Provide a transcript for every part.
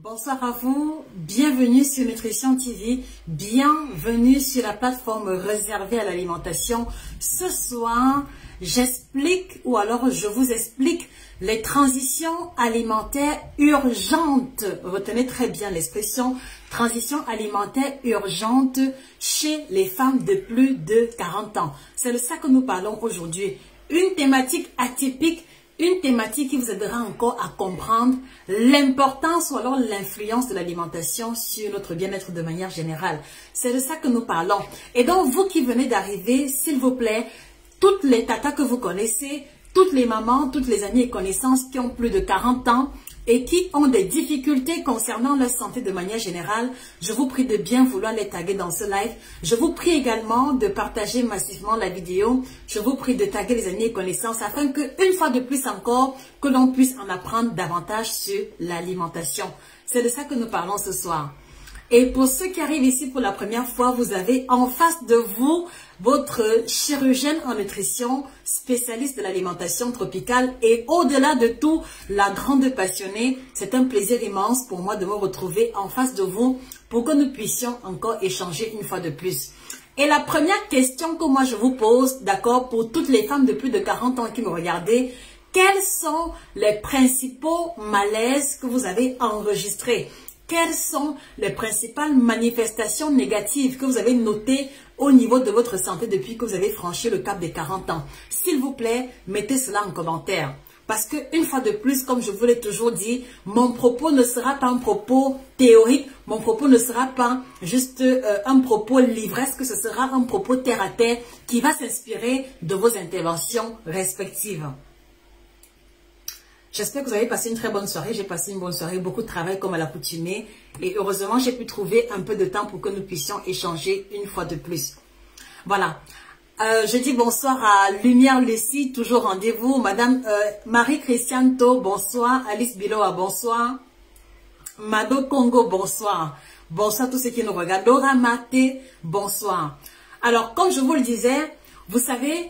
Bonsoir à vous, bienvenue sur Nutrition TV, bienvenue sur la plateforme réservée à l'alimentation. Ce soir, j'explique ou alors je vous explique les transitions alimentaires urgentes. Retenez très bien l'expression transition alimentaire urgente chez les femmes de plus de 40 ans. C'est de ça que nous parlons aujourd'hui. Une thématique atypique. Une thématique qui vous aidera encore à comprendre l'importance ou alors l'influence de l'alimentation sur notre bien-être de manière générale. C'est de ça que nous parlons. Et donc, vous qui venez d'arriver, s'il vous plaît, toutes les tatas que vous connaissez, toutes les mamans, toutes les amies et connaissances qui ont plus de 40 ans et qui ont des difficultés concernant leur santé de manière générale, je vous prie de bien vouloir les taguer dans ce live. Je vous prie également de partager massivement la vidéo. Je vous prie de taguer les amis et connaissances afin que, une fois de plus encore, que l'on puisse en apprendre davantage sur l'alimentation. C'est de ça que nous parlons ce soir. Et pour ceux qui arrivent ici pour la première fois, vous avez en face de vous votre chirurgienne en nutrition, spécialiste de l'alimentation tropicale et au-delà de tout, la grande passionnée. C'est un plaisir immense pour moi de me retrouver en face de vous pour que nous puissions encore échanger une fois de plus. Et la première question que moi je vous pose, d'accord, pour toutes les femmes de plus de 40 ans qui me regardez, quels sont les principaux malaises que vous avez enregistrés? Quelles sont les principales manifestations négatives que vous avez notées au niveau de votre santé depuis que vous avez franchi le cap des 40 ans? S'il vous plaît, mettez cela en commentaire. Parce que une fois de plus, comme je vous l'ai toujours dit, mon propos ne sera pas un propos théorique, mon propos ne sera pas juste un propos livresque, ce sera un propos terre à terre qui va s'inspirer de vos interventions respectives. J'espère que vous avez passé une très bonne soirée. J'ai passé une bonne soirée, beaucoup de travail comme à l'accoutumée. Et heureusement, j'ai pu trouver un peu de temps pour que nous puissions échanger une fois de plus. Voilà. Je dis bonsoir à Lumière Lucie, toujours rendez-vous. Madame Marie-Christiane To, bonsoir. Alice Biloa, bonsoir. Mado Congo, bonsoir. Bonsoir à tous ceux qui nous regardent. Laura Maté, bonsoir. Alors, comme je vous le disais, vous savez,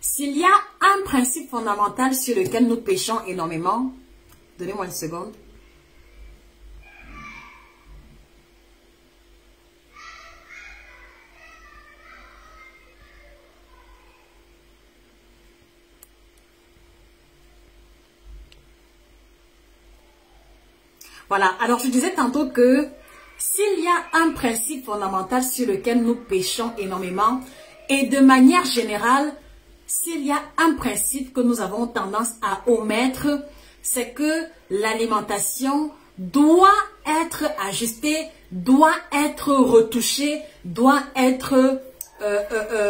s'il y a un principe fondamental sur lequel nous péchons énormément, donnez-moi une seconde. Voilà, alors je disais tantôt que s'il y a un principe fondamental sur lequel nous péchons énormément, et de manière générale, s'il y a un principe que nous avons tendance à omettre, c'est que l'alimentation doit être ajustée, doit être retouchée, doit être,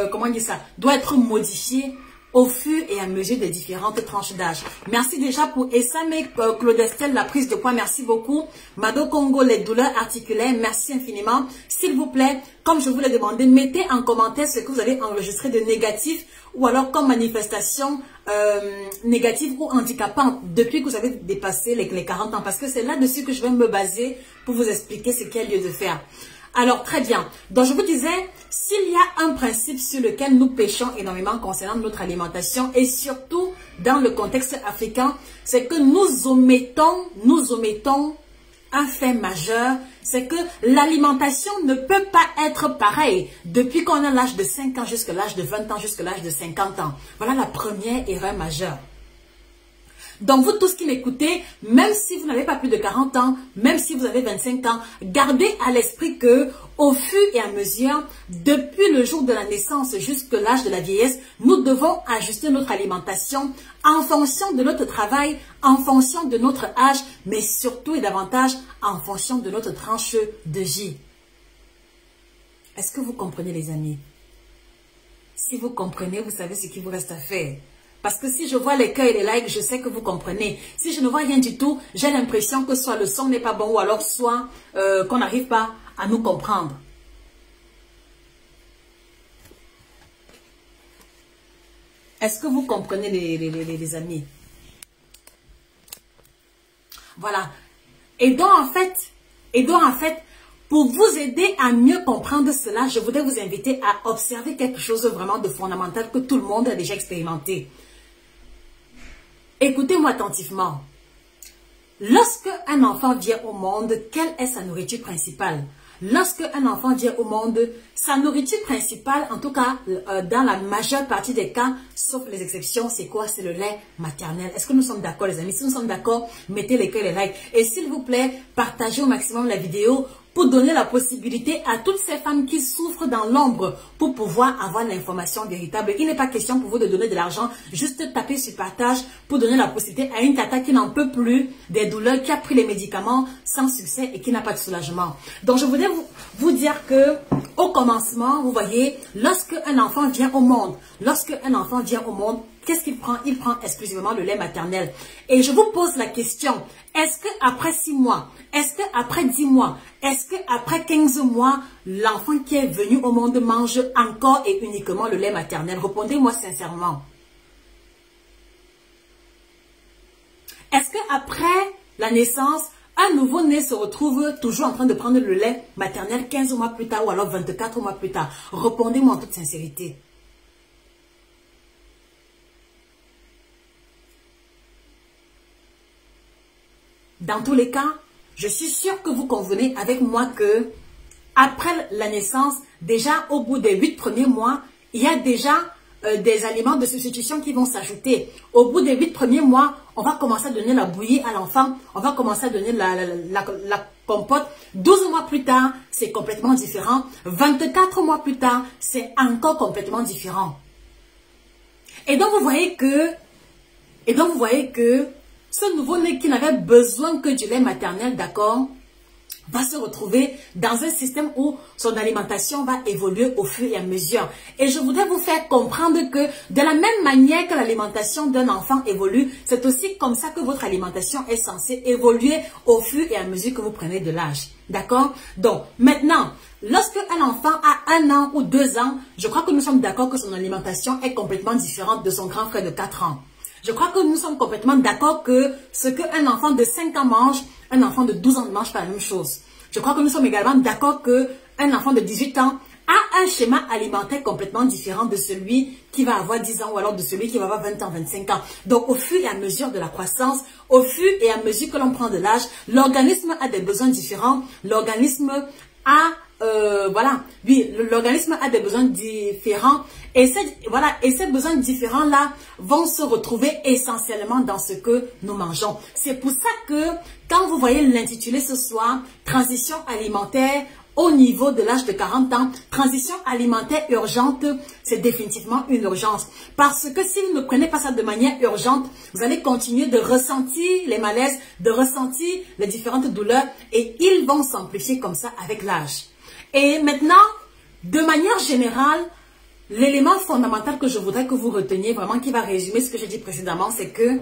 comment dire ça, doit être modifiée au fur et à mesure des différentes tranches d'âge. Merci déjà pour Essame Claudestel, la prise de poids, merci beaucoup. Mado Congo, les douleurs articulaires, merci infiniment. S'il vous plaît, comme je vous l'ai demandé, mettez en commentaire ce que vous avez enregistré de négatif ou alors comme manifestation négative ou handicapante depuis que vous avez dépassé les 40 ans. Parce que c'est là-dessus que je vais me baser pour vous expliquer ce qu'il y a lieu de faire. Alors, très bien. Donc, je vous disais, s'il y a un principe sur lequel nous péchons énormément concernant notre alimentation et surtout dans le contexte africain, c'est que nous omettons un fait majeur, c'est que l'alimentation ne peut pas être pareille depuis qu'on a l'âge de 5 ans jusqu'à l'âge de 20 ans, jusqu'à l'âge de 50 ans. Voilà la première erreur majeure. Donc, vous tous qui m'écoutez, même si vous n'avez pas plus de 40 ans, même si vous avez 25 ans, gardez à l'esprit que au fur et à mesure, depuis le jour de la naissance jusqu'à l'âge de la vieillesse, nous devons ajuster notre alimentation en fonction de notre travail, en fonction de notre âge, mais surtout et davantage en fonction de notre tranche de vie. Est-ce que vous comprenez, les amis? Si vous comprenez, vous savez ce qu'il vous reste à faire. Parce que si je vois les cœurs et les likes, je sais que vous comprenez. Si je ne vois rien du tout, j'ai l'impression que soit le son n'est pas bon ou alors soit qu'on n'arrive pas à nous comprendre. Est-ce que vous comprenez les amis? Voilà. Et donc en fait, pour vous aider à mieux comprendre cela, je voudrais vous inviter à observer quelque chose vraiment de fondamental que tout le monde a déjà expérimenté. Écoutez-moi attentivement. lorsque un enfant vient au monde, quelle est sa nourriture principale? Lorsque un enfant vient au monde, sa nourriture principale, en tout cas dans la majeure partie des cas, sauf les exceptions, c'est quoi? C'est le lait maternel. Est-ce que nous sommes d'accord les amis? Si nous sommes d'accord, mettez les cœurs et les likes. Et s'il vous plaît, partagez au maximum la vidéo pour donner la possibilité à toutes ces femmes qui souffrent dans l'ombre pour pouvoir avoir l'information véritable. Il n'est pas question pour vous de donner de l'argent, juste taper sur partage pour donner la possibilité à une tata qui n'en peut plus des douleurs, qui a pris les médicaments sans succès et qui n'a pas de soulagement. Donc je voudrais vous dire que au commencement, vous voyez, lorsque un enfant vient au monde, qu'est-ce qu'il prend? Il prend exclusivement le lait maternel. Et je vous pose la question, est-ce qu'après 6 mois, est-ce qu'après 10 mois, est-ce qu'après 15 mois, l'enfant qui est venu au monde mange encore et uniquement le lait maternel? Répondez-moi sincèrement. Est-ce qu'après la naissance, un nouveau-né se retrouve toujours en train de prendre le lait maternel 15 mois plus tard ou alors 24 mois plus tard? Répondez-moi en toute sincérité. Dans tous les cas, je suis sûre que vous convenez avec moi que après la naissance, déjà au bout des 8 premiers mois, il y a déjà des aliments de substitution qui vont s'ajouter. Au bout des 8 premiers mois, on va commencer à donner la bouillie à l'enfant, on va commencer à donner la compote. 12 mois plus tard, c'est complètement différent. 24 mois plus tard, c'est encore complètement différent. Et donc vous voyez que ce nouveau-né qui n'avait besoin que du lait maternel, d'accord, va se retrouver dans un système où son alimentation va évoluer au fur et à mesure. Et je voudrais vous faire comprendre que de la même manière que l'alimentation d'un enfant évolue, c'est aussi comme ça que votre alimentation est censée évoluer au fur et à mesure que vous prenez de l'âge. D'accord? Donc, maintenant, lorsque un enfant a 1 an ou 2 ans, je crois que nous sommes d'accord que son alimentation est complètement différente de son grand frère de 4 ans. Je crois que nous sommes complètement d'accord que ce qu'un enfant de 5 ans mange, un enfant de 12 ans ne mange pas la même chose. Je crois que nous sommes également d'accord qu'un enfant de 18 ans a un schéma alimentaire complètement différent de celui qui va avoir 10 ans ou alors de celui qui va avoir 20 ans, 25 ans. Donc, au fur et à mesure de la croissance, au fur et à mesure que l'on prend de l'âge, l'organisme a des besoins différents. L'organisme a l'organisme a des besoins différents et ces besoins différents-là vont se retrouver essentiellement dans ce que nous mangeons. C'est pour ça que quand vous voyez l'intitulé ce soir, transition alimentaire au niveau de l'âge de 40 ans, transition alimentaire urgente, c'est définitivement une urgence. Parce que si vous ne prenez pas ça de manière urgente, vous allez continuer de ressentir les malaises, de ressentir les différentes douleurs et ils vont s'amplifier comme ça avec l'âge. Et maintenant, de manière générale, l'élément fondamental que je voudrais que vous reteniez, vraiment qui va résumer ce que j'ai dit précédemment, c'est que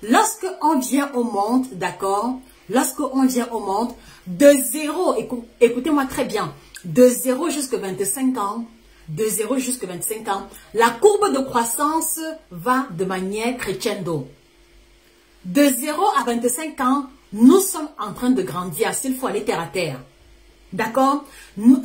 lorsque on vient au monde, d'accord, lorsque on vient au monde, de 0, écoutez-moi très bien, de 0 jusqu'à 25 ans, la courbe de croissance va de manière crescendo. De 0 à 25 ans, nous sommes en train de grandir, s'il faut aller terre à terre. D'accord?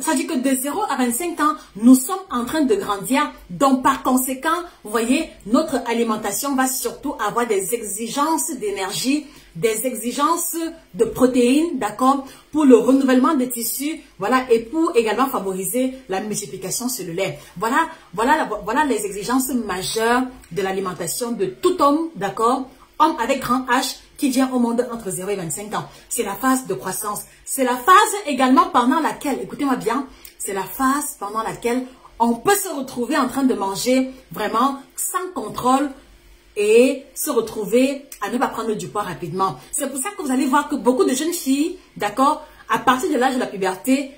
Ça dit que de 0 à 25 ans, nous sommes en train de grandir. Donc, par conséquent, vous voyez, notre alimentation va surtout avoir des exigences d'énergie, des exigences de protéines, d'accord, pour le renouvellement des tissus, voilà, et pour également favoriser la multiplication cellulaire. Voilà les exigences majeures de l'alimentation de tout homme, d'accord, homme avec grand H, qui vient au monde entre 0 et 25 ans. C'est la phase de croissance. C'est la phase également pendant laquelle, écoutez-moi bien, c'est la phase pendant laquelle on peut se retrouver en train de manger vraiment sans contrôle et se retrouver à ne pas prendre du poids rapidement. C'est pour ça que vous allez voir que beaucoup de jeunes filles, d'accord, à partir de l'âge de la puberté,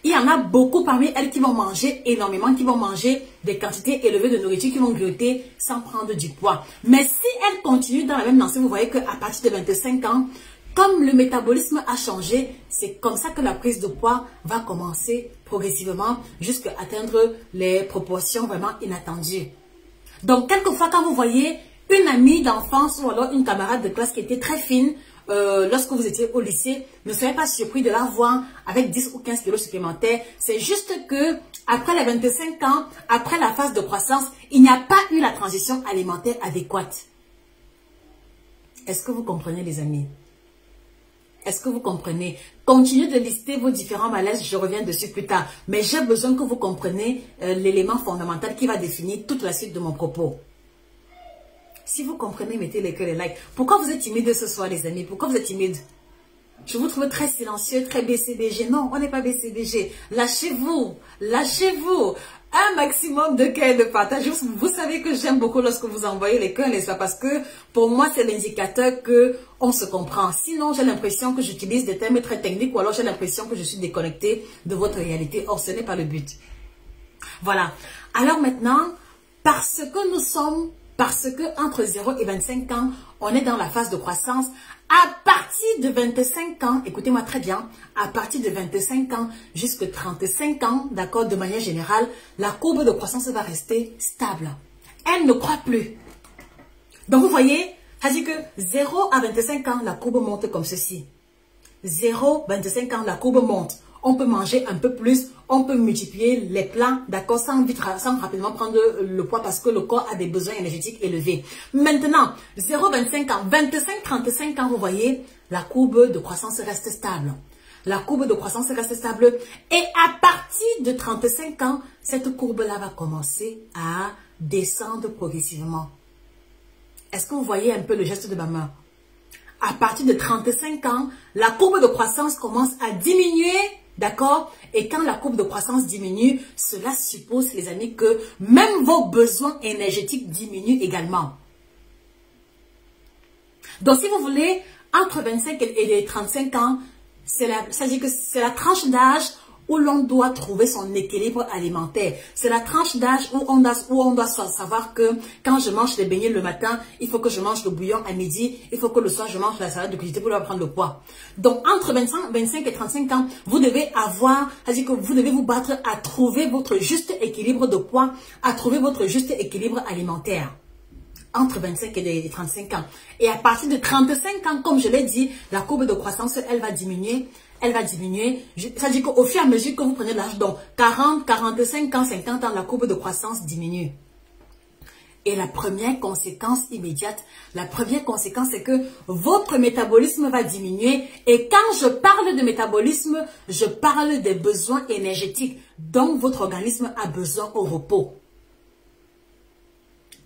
il y en a beaucoup parmi elles qui vont manger énormément, qui vont manger des quantités élevées de nourriture, qui vont grignoter sans prendre du poids. Mais si elles continuent dans la même lancée, vous voyez qu'à partir de 25 ans, comme le métabolisme a changé, c'est comme ça que la prise de poids va commencer progressivement jusqu'à atteindre les proportions vraiment inattendues. Donc, quelquefois, quand vous voyez une amie d'enfance ou alors une camarade de classe qui était très fine, lorsque vous étiez au lycée, ne soyez pas surpris de la voir avec 10 ou 15 kilos supplémentaires. C'est juste que après les 25 ans, après la phase de croissance, il n'y a pas eu la transition alimentaire adéquate. Est-ce que vous comprenez, les amis? Est-ce que vous comprenez? Continuez de lister vos différents malaises, je reviens dessus plus tard. Mais j'ai besoin que vous compreniez l'élément fondamental qui va définir toute la suite de mon propos. Si vous comprenez, mettez les cœurs, les likes. Pourquoi vous êtes timide ce soir, les amis? Pourquoi vous êtes timide? Je vous trouve très silencieux, très BCBG. Non, on n'est pas BCBG. Lâchez-vous. Lâchez-vous. Un maximum de cœurs de partage. Vous savez que j'aime beaucoup lorsque vous envoyez les cœurs, n'est-ce pas? Parce que pour moi, c'est l'indicateur que on se comprend. Sinon, j'ai l'impression que j'utilise des termes très techniques ou alors j'ai l'impression que je suis déconnectée de votre réalité. Or, ce n'est pas le but. Voilà. Alors maintenant, parce que entre 0 et 25 ans, on est dans la phase de croissance. À partir de 25 ans, écoutez-moi très bien, à partir de 25 ans jusqu'à 35 ans, d'accord, de manière générale, la courbe de croissance va rester stable. Elle ne croît plus. Donc vous voyez, ça dit que 0 à 25 ans, la courbe monte comme ceci. 0, 25 ans, la courbe monte. On peut manger un peu plus, on peut multiplier les plats, d'accord, sans rapidement prendre le poids parce que le corps a des besoins énergétiques élevés. Maintenant, 0,25 ans, 25-35 ans, vous voyez, la courbe de croissance reste stable. La courbe de croissance reste stable et à partir de 35 ans, cette courbe-là va commencer à descendre progressivement. Est-ce que vous voyez un peu le geste de ma main? À partir de 35 ans, la courbe de croissance commence à diminuer, d'accord? Et quand la courbe de croissance diminue, cela suppose, les amis, que même vos besoins énergétiques diminuent également. Donc, si vous voulez, entre 25 et 35 ans, ça veut dire que c'est la tranche d'âge où l'on doit trouver son équilibre alimentaire. C'est la tranche d'âge où on doit savoir que quand je mange les beignets le matin, il faut que je mange le bouillon à midi, il faut que le soir je mange la salade de crudité pour prendre le poids. Donc entre 25 et 35 ans, vous devez c'est-à-dire que vous devez vous battre à trouver votre juste équilibre de poids, à trouver votre juste équilibre alimentaire. Entre 25 et 35 ans. Et à partir de 35 ans, comme je l'ai dit, la courbe de croissance, elle va diminuer. Elle va diminuer. C'est-à-dire qu'au fur et à mesure que vous prenez de l'âge, donc 40, 45 ans, 50 ans, la courbe de croissance diminue. Et la première conséquence immédiate, c'est que votre métabolisme va diminuer. Et quand je parle de métabolisme, je parle des besoins énergétiques dont votre organisme a besoin au repos.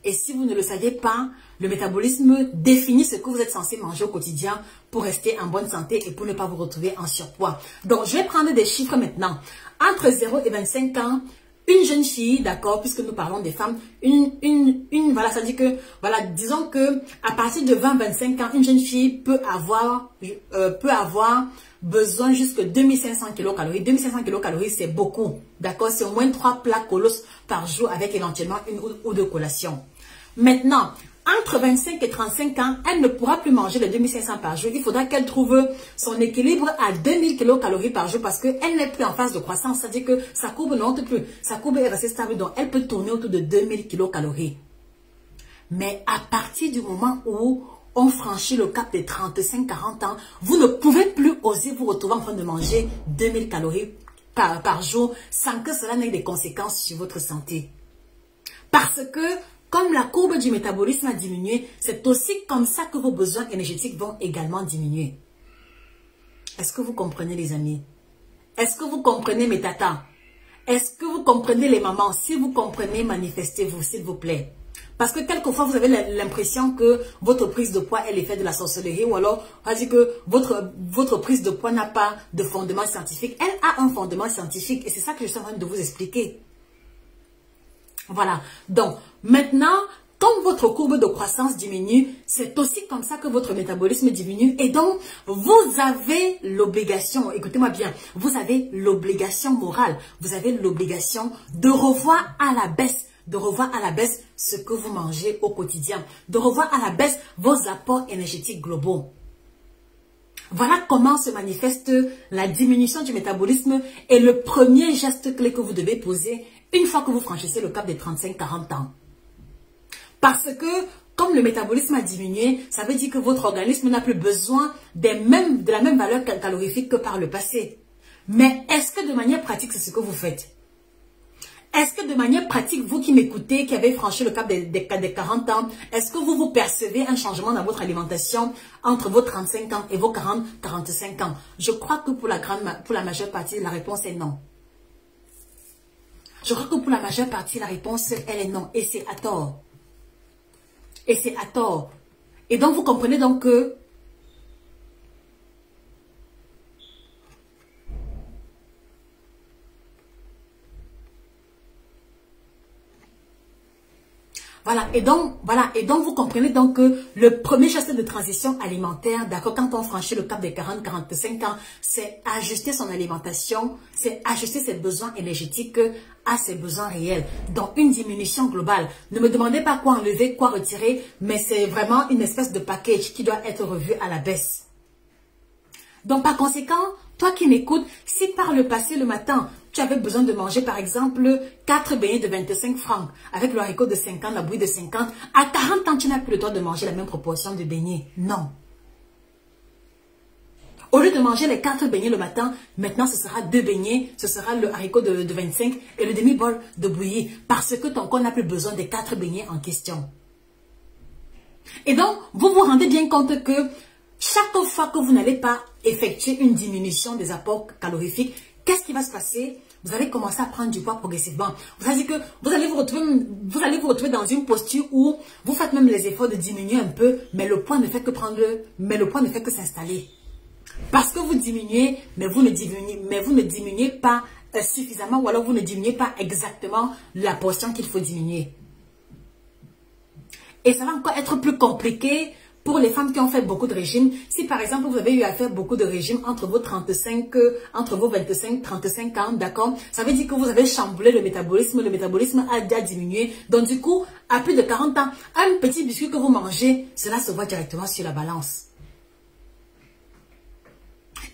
Et si vous ne le savez pas, le métabolisme définit ce que vous êtes censé manger au quotidien pour rester en bonne santé et pour ne pas vous retrouver en surpoids. Donc, je vais prendre des chiffres maintenant. Entre 0 et 25 ans, une jeune fille, d'accord, puisque nous parlons des femmes, voilà, ça dit que, voilà, disons que à partir de 20-25 ans, une jeune fille peut avoir besoin jusqu'à 2500 kcal. 2500 kcal, c'est beaucoup, d'accord, c'est au moins 3 plats colosses par jour avec éventuellement une ou deux collations. Maintenant, entre 25 et 35 ans, elle ne pourra plus manger les 2500 par jour. Il faudra qu'elle trouve son équilibre à 2000 kcal par jour parce qu'elle n'est plus en phase de croissance. C'est-à-dire que sa courbe ne monte plus. Sa courbe est restée stable, donc elle peut tourner autour de 2000 kcal. Mais à partir du moment où on franchit le cap des 35-40 ans, vous ne pouvez plus oser vous retrouver en train de manger 2000 calories par jour sans que cela n'ait des conséquences sur votre santé. Parce que comme la courbe du métabolisme a diminué, c'est aussi comme ça que vos besoins énergétiques vont également diminuer. Est-ce que vous comprenez, les amis? Est-ce que vous comprenez, mes tatas? Est-ce que vous comprenez, les mamans? Si vous comprenez, manifestez-vous, s'il vous plaît. Parce que quelquefois, vous avez l'impression que votre prise de poids est l'effet de la sorcellerie ou alors, on va dire que votre prise de poids n'a pas de fondement scientifique. Elle a un fondement scientifique et c'est ça que je suis en train de vous expliquer. Voilà. Donc, maintenant, comme votre courbe de croissance diminue, c'est aussi comme ça que votre métabolisme diminue. Et donc, vous avez l'obligation, écoutez-moi bien, vous avez l'obligation morale, vous avez l'obligation de revoir à la baisse ce que vous mangez au quotidien, de revoir à la baisse vos apports énergétiques globaux. Voilà comment se manifeste la diminution du métabolisme et le premier geste clé que vous devez poser une fois que vous franchissez le cap des 35-40 ans. Parce que, comme le métabolisme a diminué, ça veut dire que votre organisme n'a plus besoin de la même valeur calorifique que par le passé. Mais est-ce que de manière pratique, c'est ce que vous faites? Est-ce que de manière pratique, vous qui m'écoutez, qui avez franchi le cap des 40 ans, est-ce que vous percevez un changement dans votre alimentation entre vos 35 ans et vos 45 ans? Je crois que pour la majeure partie, la réponse est non. Je crois que pour la majeure partie, la réponse, elle est non. Et c'est à tort. Et c'est à tort. Et donc, vous comprenez donc que voilà, et donc vous comprenez donc que le premier geste de transition alimentaire, d'accord, quand on franchit le cap des 40-45 ans, c'est ajuster son alimentation, c'est ajuster ses besoins énergétiques à ses besoins réels. Donc une diminution globale. Ne me demandez pas quoi enlever, quoi retirer, mais c'est vraiment une espèce de package qui doit être revu à la baisse. Donc par conséquent, toi qui m'écoutes, si par le passé, le matin, tu avais besoin de manger par exemple 4 beignets de 25 francs avec le haricot de 50, la bouillie de 50, à 40 ans, tu n'as plus le droit de manger la même proportion de beignets. Non. Au lieu de manger les 4 beignets le matin, maintenant ce sera 2 beignets, ce sera le haricot de 25 et le demi-bol de bouillie parce que ton corps n'a plus besoin des 4 beignets en question. Et donc, vous vous rendez bien compte que chaque fois que vous n'allez pas effectuer une diminution des apports calorifiques, qu'est-ce qui va se passer? Vous allez commencer à prendre du poids progressivement. Vous allez dire que vous allez vous retrouver dans une posture où vous faites même les efforts de diminuer un peu, mais le poids ne fait que s'installer. Parce que vous diminuez, mais vous ne diminuez pas suffisamment, ou alors vous ne diminuez pas exactement la portion qu'il faut diminuer. Et ça va encore être plus compliqué pour les femmes qui ont fait beaucoup de régimes. Si par exemple vous avez eu à faire beaucoup de régimes entre vos 25-35 ans, d'accord, ça veut dire que vous avez chamboulé le métabolisme a déjà diminué. Donc du coup, à plus de 40 ans, un petit biscuit que vous mangez, cela se voit directement sur la balance.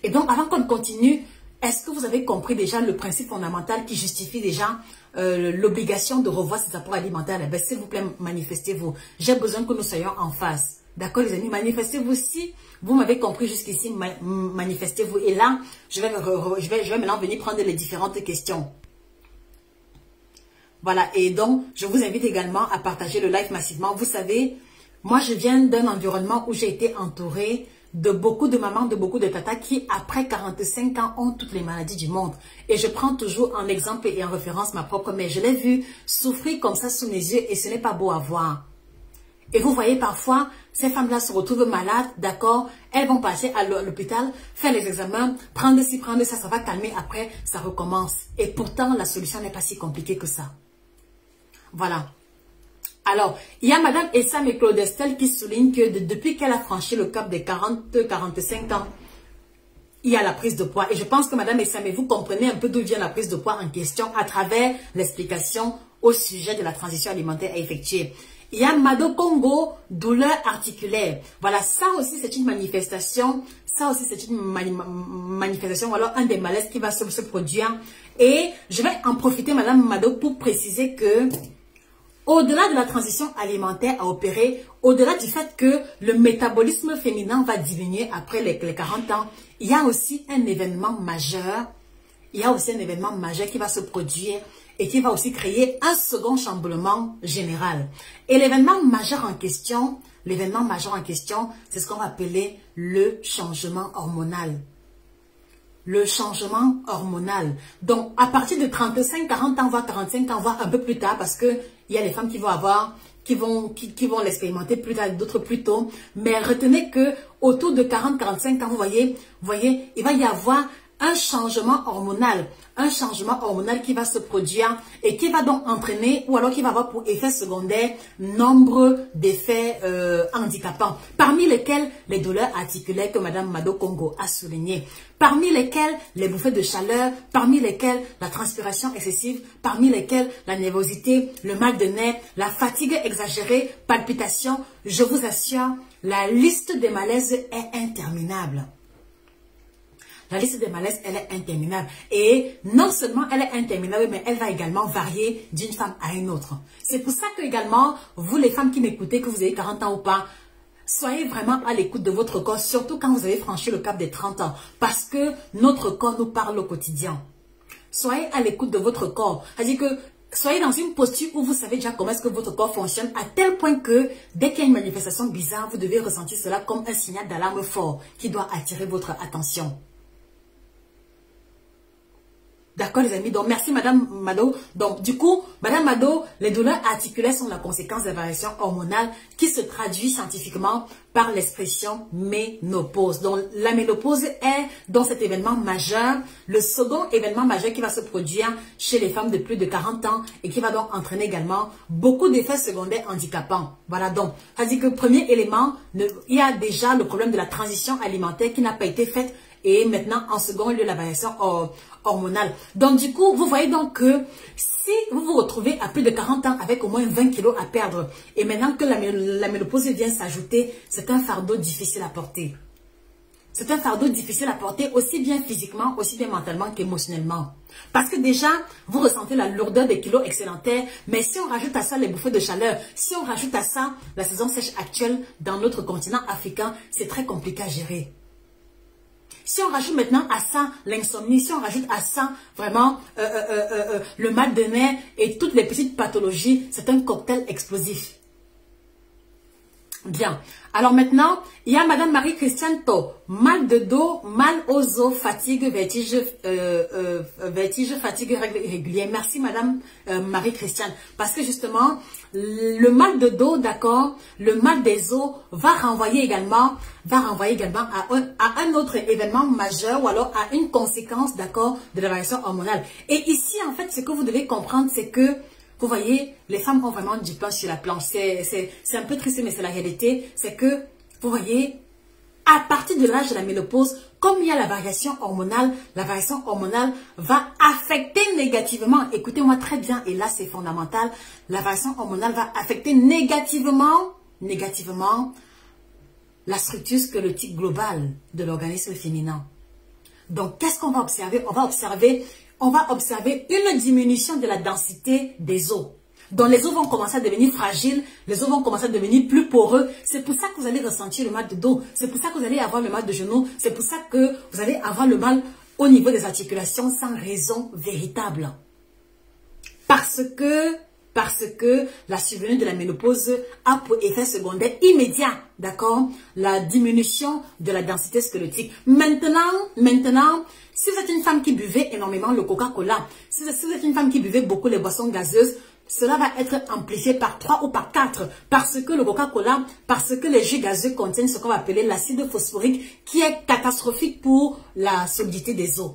Et donc avant qu'on continue, est-ce que vous avez compris déjà le principe fondamental qui justifie déjà l'obligation de revoir ces apports alimentaires? Ben, s'il vous plaît, manifestez-vous. J'ai besoin que nous soyons en face. D'accord les amis, manifestez-vous. Si vous m'avez compris jusqu'ici, manifestez-vous. Et là, je vais maintenant venir prendre les différentes questions. Voilà, et donc, je vous invite également à partager le live massivement. Vous savez, moi je viens d'un environnement où j'ai été entourée de beaucoup de mamans, de beaucoup de tatas qui, après 45 ans, ont toutes les maladies du monde. Et je prends toujours en exemple et en référence ma propre mère. Je l'ai vue souffrir comme ça sous mes yeux et ce n'est pas beau à voir. Et vous voyez parfois, ces femmes-là se retrouvent malades, d'accord, elles vont passer à l'hôpital, faire les examens, prendre ci, prendre ça, ça va calmer, après, ça recommence. Et pourtant, la solution n'est pas si compliquée que ça. Voilà. Alors, il y a Madame Essam et Claude Estelle qui soulignent que depuis qu'elle a franchi le cap des 40-45 ans, il y a la prise de poids. Et je pense que Madame Essam, vous comprenez un peu d'où vient la prise de poids en question à travers l'explication au sujet de la transition alimentaire à effectuer. Il y a Mado Congo, douleur articulaire. Voilà, ça aussi c'est une manifestation. Ça aussi c'est une manifestation, ou alors un des malaises qui va se produire. Et je vais en profiter, Madame Mado, pour préciser que au-delà de la transition alimentaire à opérer, au-delà du fait que le métabolisme féminin va diminuer après les 40 ans, il y a aussi un événement majeur. Il y a aussi un événement majeur qui va se produire et qui va aussi créer un second chamboulement général. Et l'événement majeur en question, c'est ce qu'on va appeler le changement hormonal. Le changement hormonal. Donc, à partir de 35, 40 ans, voire 45 ans, voire un peu plus tard, parce que il y a les femmes qui vont l'expérimenter plus tard, d'autres plus tôt. Mais retenez que autour de 40, 45 ans, vous voyez, il va y avoir un changement hormonal qui va se produire et qui va donc entraîner ou alors qui va avoir pour effet secondaire nombre d'effets handicapants, parmi lesquels les douleurs articulaires que Madame Mado Congo a souligné, parmi lesquels les bouffées de chaleur, parmi lesquels la transpiration excessive, parmi lesquels la nervosité, le mal de nerfs, la fatigue exagérée, palpitations. Je vous assure, la liste des malaises est interminable. La liste des malaises, elle est interminable. Et non seulement elle est interminable, mais elle va également varier d'une femme à une autre. C'est pour ça que également, vous les femmes qui m'écoutez, que vous avez 40 ans ou pas, soyez vraiment à l'écoute de votre corps, surtout quand vous avez franchi le cap des 30 ans. Parce que notre corps nous parle au quotidien. Soyez à l'écoute de votre corps. C'est-à-dire que soyez dans une posture où vous savez déjà comment est-ce que votre corps fonctionne, à tel point que dès qu'il y a une manifestation bizarre, vous devez ressentir cela comme un signal d'alarme fort qui doit attirer votre attention. D'accord les amis, donc merci Madame Mado. Donc du coup, Madame Mado, les douleurs articulaires sont la conséquence des variations hormonales qui se traduit scientifiquement par l'expression ménopause. Donc la ménopause est dans cet événement majeur, le second événement majeur qui va se produire chez les femmes de plus de 40 ans et qui va donc entraîner également beaucoup d'effets secondaires handicapants. Voilà donc, ça dit que premier élément, il y a déjà le problème de la transition alimentaire qui n'a pas été faite. Et maintenant, en second lieu, la variation hormonale. Donc, du coup, vous voyez donc que si vous vous retrouvez à plus de 40 ans avec au moins 20 kilos à perdre, et maintenant que la ménopause vient s'ajouter, c'est un fardeau difficile à porter. C'est un fardeau difficile à porter aussi bien physiquement, aussi bien mentalement qu'émotionnellement. Parce que déjà, vous ressentez la lourdeur des kilos excédentaires, mais si on rajoute à ça les bouffées de chaleur, si on rajoute à ça la saison sèche actuelle dans notre continent africain, c'est très compliqué à gérer. Si on rajoute maintenant à ça l'insomnie, si on rajoute à ça vraiment le mal de nerfs et toutes les petites pathologies, c'est un cocktail explosif. Bien. Alors maintenant, il y a Madame Marie-Christiane To. Mal de dos, mal aux os, fatigue, vertige, fatigue régulière. Merci Madame Marie-Christiane. Parce que justement, le mal de dos, d'accord, le mal des os va renvoyer également à un autre événement majeur ou alors à une conséquence, d'accord, de la variation hormonale. Et ici, en fait, ce que vous devez comprendre, c'est que vous voyez, les femmes ont vraiment du pain sur la planche. C'est un peu triste, mais c'est la réalité. C'est que, vous voyez, à partir de l'âge de la ménopause, comme il y a la variation hormonale va affecter négativement. Écoutez-moi très bien, et là c'est fondamental. La variation hormonale va affecter négativement la structure squelettique globale de l'organisme féminin. Donc, qu'est-ce qu'on va observer? On va observer une diminution de la densité des os. Donc les os vont commencer à devenir fragiles, les os vont commencer à devenir plus poreux. C'est pour ça que vous allez ressentir le mal de dos, c'est pour ça que vous allez avoir le mal de genou, c'est pour ça que vous allez avoir le mal au niveau des articulations sans raison véritable. Parce que la survenue de la ménopause a pour effet secondaire immédiat, d'accord, la diminution de la densité squelettique. Maintenant, si vous êtes une femme qui buvait énormément le Coca-Cola, si vous êtes une femme qui buvait beaucoup les boissons gazeuses, cela va être amplifié par 3 ou par 4 parce que le Coca-Cola, parce que les jus gazeux contiennent ce qu'on va appeler l'acide phosphorique qui est catastrophique pour la solidité des os.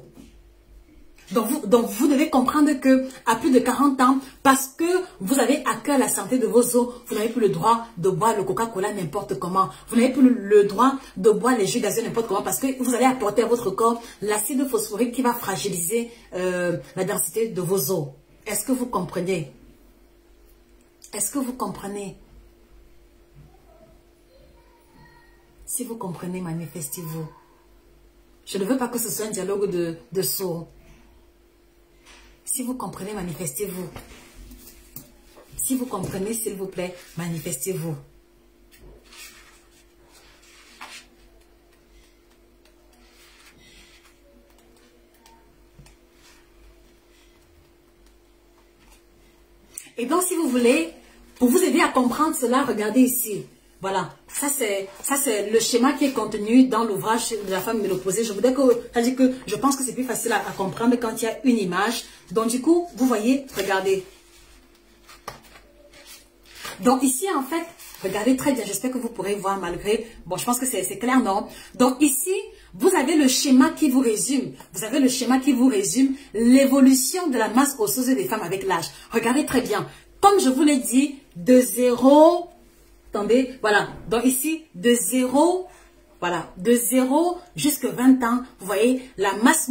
Donc vous devez comprendre que à plus de 40 ans, parce que vous avez à cœur la santé de vos os, vous n'avez plus le droit de boire le Coca-Cola n'importe comment. Vous n'avez plus le droit de boire les jus gazeux n'importe comment parce que vous allez apporter à votre corps l'acide phosphorique qui va fragiliser la densité de vos os. Est-ce que vous comprenez? Est-ce que vous comprenez? Si vous comprenez, manifestez-vous. Je ne veux pas que ce soit un dialogue de sourds. Si vous comprenez, manifestez-vous. Si vous comprenez, s'il vous plaît, manifestez-vous. Et donc, si vous voulez, pour vous aider à comprendre cela, regardez ici. Voilà, ça c'est le schéma qui est contenu dans l'ouvrage de la femme ménopausée. Je voudrais je pense que c'est plus facile à comprendre quand il y a une image. Donc du coup, vous voyez, regardez. Donc ici en fait, regardez très bien, j'espère que vous pourrez voir malgré, bon je pense que c'est clair, non? Donc ici, vous avez le schéma qui vous résume. Vous avez le schéma qui vous résume l'évolution de la masse osseuse des femmes avec l'âge. Regardez très bien. Comme je vous l'ai dit, de 0... Attendez, voilà. Donc ici, de 0 jusqu'à 20 ans, vous voyez, la masse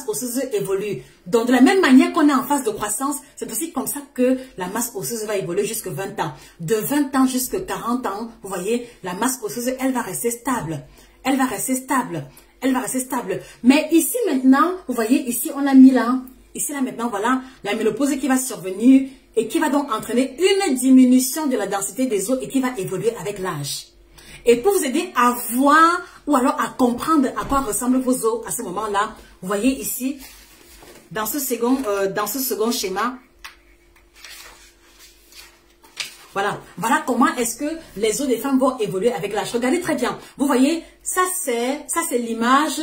osseuse évolue. Donc de la même manière qu'on est en phase de croissance, c'est aussi comme ça que la masse osseuse va évoluer jusqu'à 20 ans. De 20 ans jusqu'à 40 ans, vous voyez, la masse osseuse, elle va rester stable. Elle va rester stable. Mais ici maintenant, vous voyez, ici on a mis là, ici là maintenant, voilà, la ménopause qui va survenir et qui va donc entraîner une diminution de la densité des os et qui va évoluer avec l'âge. Et pour vous aider à voir ou alors à comprendre à quoi ressemblent vos os à ce moment-là, vous voyez ici, dans ce second schéma, Voilà, voilà comment est-ce que les os des femmes vont évoluer avec l'âge. Regardez très bien. Vous voyez, ça c'est l'image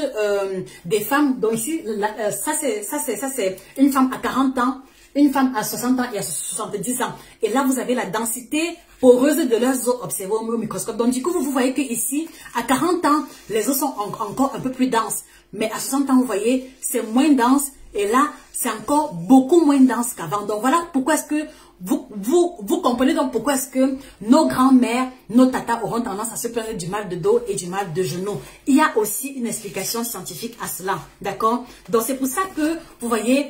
des femmes. Donc ici, ça c'est une femme à 40 ans, une femme à 60 ans et à 70 ans. Et là, vous avez la densité poreuse de leurs os observée au microscope. Donc du coup, vous voyez que ici, à 40 ans, les os sont encore un peu plus denses. Mais à 60 ans, vous voyez, c'est moins dense. Et là, c'est encore beaucoup moins dense qu'avant. Donc voilà pourquoi est-ce que vous comprenez donc pourquoi est-ce que nos grands-mères, nos tatas auront tendance à se plaindre du mal de dos et du mal de genou. Il y a aussi une explication scientifique à cela, d'accord? Donc c'est pour ça que, vous voyez,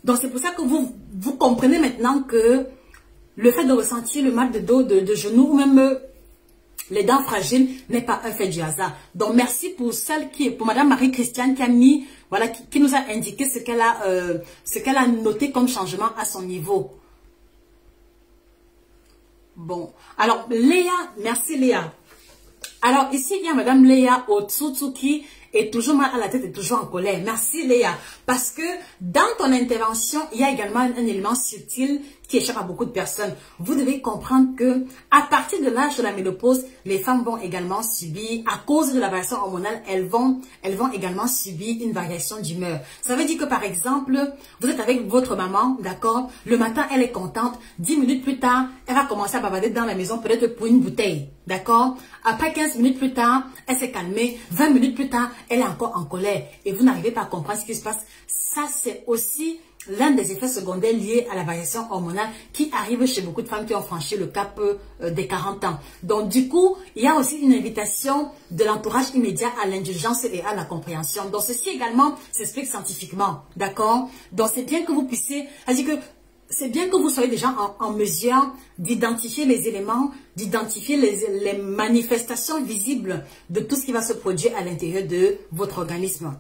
donc c'est pour ça que vous comprenez maintenant que le fait de ressentir le mal de dos, de genou ou même les dents fragiles n'est pas un fait du hasard. Donc merci pour pour Madame Marie-Christiane qui a mis, voilà, qui nous a indiqué ce qu'elle a noté comme changement à son niveau. Bon, alors Léa, merci Léa. Alors ici il y a Madame Léa Otsutsu qui est toujours mal à la tête et toujours en colère. Merci Léa. Parce que dans ton intervention, il y a également un élément subtil qui échappe à beaucoup de personnes. Vous devez comprendre que à partir de l'âge de la ménopause, les femmes vont également subir, à cause de la variation hormonale, elles vont également subir une variation d'humeur. Ça veut dire que par exemple, vous êtes avec votre maman, d'accord? Le matin, elle est contente. 10 minutes plus tard, elle va commencer à bavarder dans la maison, peut-être pour une bouteille, d'accord? Après 15 minutes plus tard, elle s'est calmée. 20 minutes plus tard, elle est encore en colère. Et vous n'arrivez pas à comprendre ce qui se passe. Ça, c'est aussi l'un des effets secondaires liés à la variation hormonale qui arrive chez beaucoup de femmes qui ont franchi le cap des 40 ans. Donc du coup, il y a aussi une invitation de l'entourage immédiat à l'indulgence et à la compréhension. Donc ceci également s'explique scientifiquement, d'accord? Donc c'est bien que vous puissiez, c'est-à-dire que c'est bien que vous soyez déjà en mesure d'identifier les éléments, d'identifier les manifestations visibles de tout ce qui va se produire à l'intérieur de votre organisme.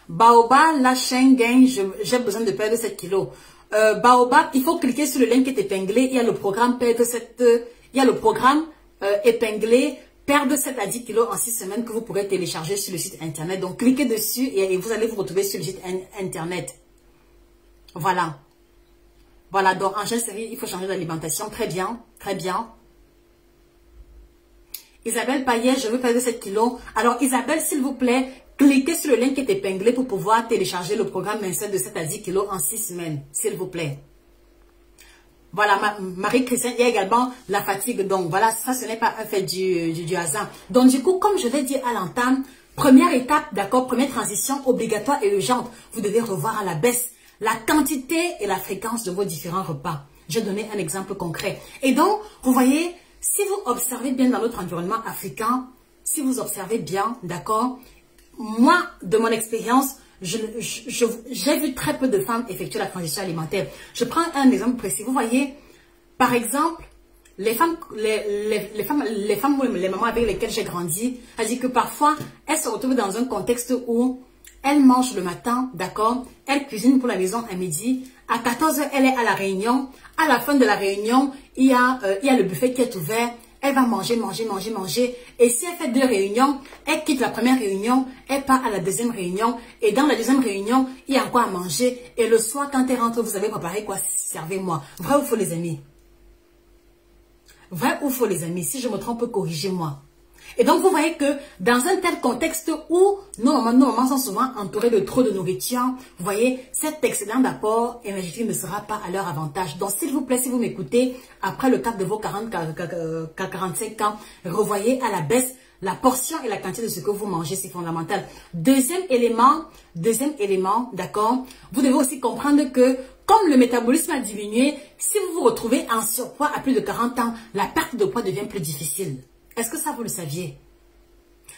Baobab, la chaîne gagne, j'ai besoin de perdre 7 kilos. Baobab, il faut cliquer sur le lien qui est épinglé. Il y a le programme épinglé perdre 7 à 10 kilos en 6 semaines que vous pourrez télécharger sur le site internet. Donc cliquez dessus et vous allez vous retrouver sur le site internet. Voilà. Voilà, donc en série, il faut changer d'alimentation. Très bien, très bien. Isabelle Payet, je veux perdre 7 kilos. Alors Isabelle, s'il vous plaît, cliquez sur le lien qui est épinglé pour pouvoir télécharger le programme mensuel de 7 à 10 kilos en 6 semaines, s'il vous plaît. Voilà, Marie-Christiane, il y a également la fatigue. Donc voilà, ça ce n'est pas un fait du hasard. Donc du coup, comme je l'ai dit à l'entame, première étape, d'accord, première transition obligatoire et urgente. Vous devez revoir à la baisse la quantité et la fréquence de vos différents repas. Je vais donner un exemple concret. Et donc, vous voyez, si vous observez bien dans notre environnement africain, si vous observez bien, d'accord, moi, de mon expérience, j'ai vu très peu de femmes effectuer la transition alimentaire. Je prends un exemple précis. Vous voyez, par exemple, les femmes ou les mamans avec lesquelles j'ai grandi, elles disent que parfois, elles se retrouvent dans un contexte où elles mangent le matin, d'accord, elles cuisinent pour la maison à midi. À 14 h, elle est à la réunion. À la fin de la réunion, il y a le buffet qui est ouvert. Elle va manger. Et si elle fait 2 réunions, elle quitte la première réunion, elle part à la deuxième réunion. Et dans la deuxième réunion, il y a quoi à manger. Et le soir, quand elle rentre, vous avez préparé quoi? Servez-moi. Vrai ou faux, les amis? Vrai ou faux, les amis? Si je me trompe, corrigez-moi. Et donc, vous voyez que dans un tel contexte où nos mamans sont souvent entourées de trop de nourriture, vous voyez, cet excellent apport énergétique ne sera pas à leur avantage. Donc, s'il vous plaît, si vous m'écoutez, après le cap de vos 45 ans, revoyez à la baisse la portion et la quantité de ce que vous mangez, c'est fondamental. Deuxième élément, d'accord, vous devez aussi comprendre que comme le métabolisme a diminué, si vous vous retrouvez en surpoids à plus de 40 ans, la perte de poids devient plus difficile. Est-ce que ça, vous le saviez?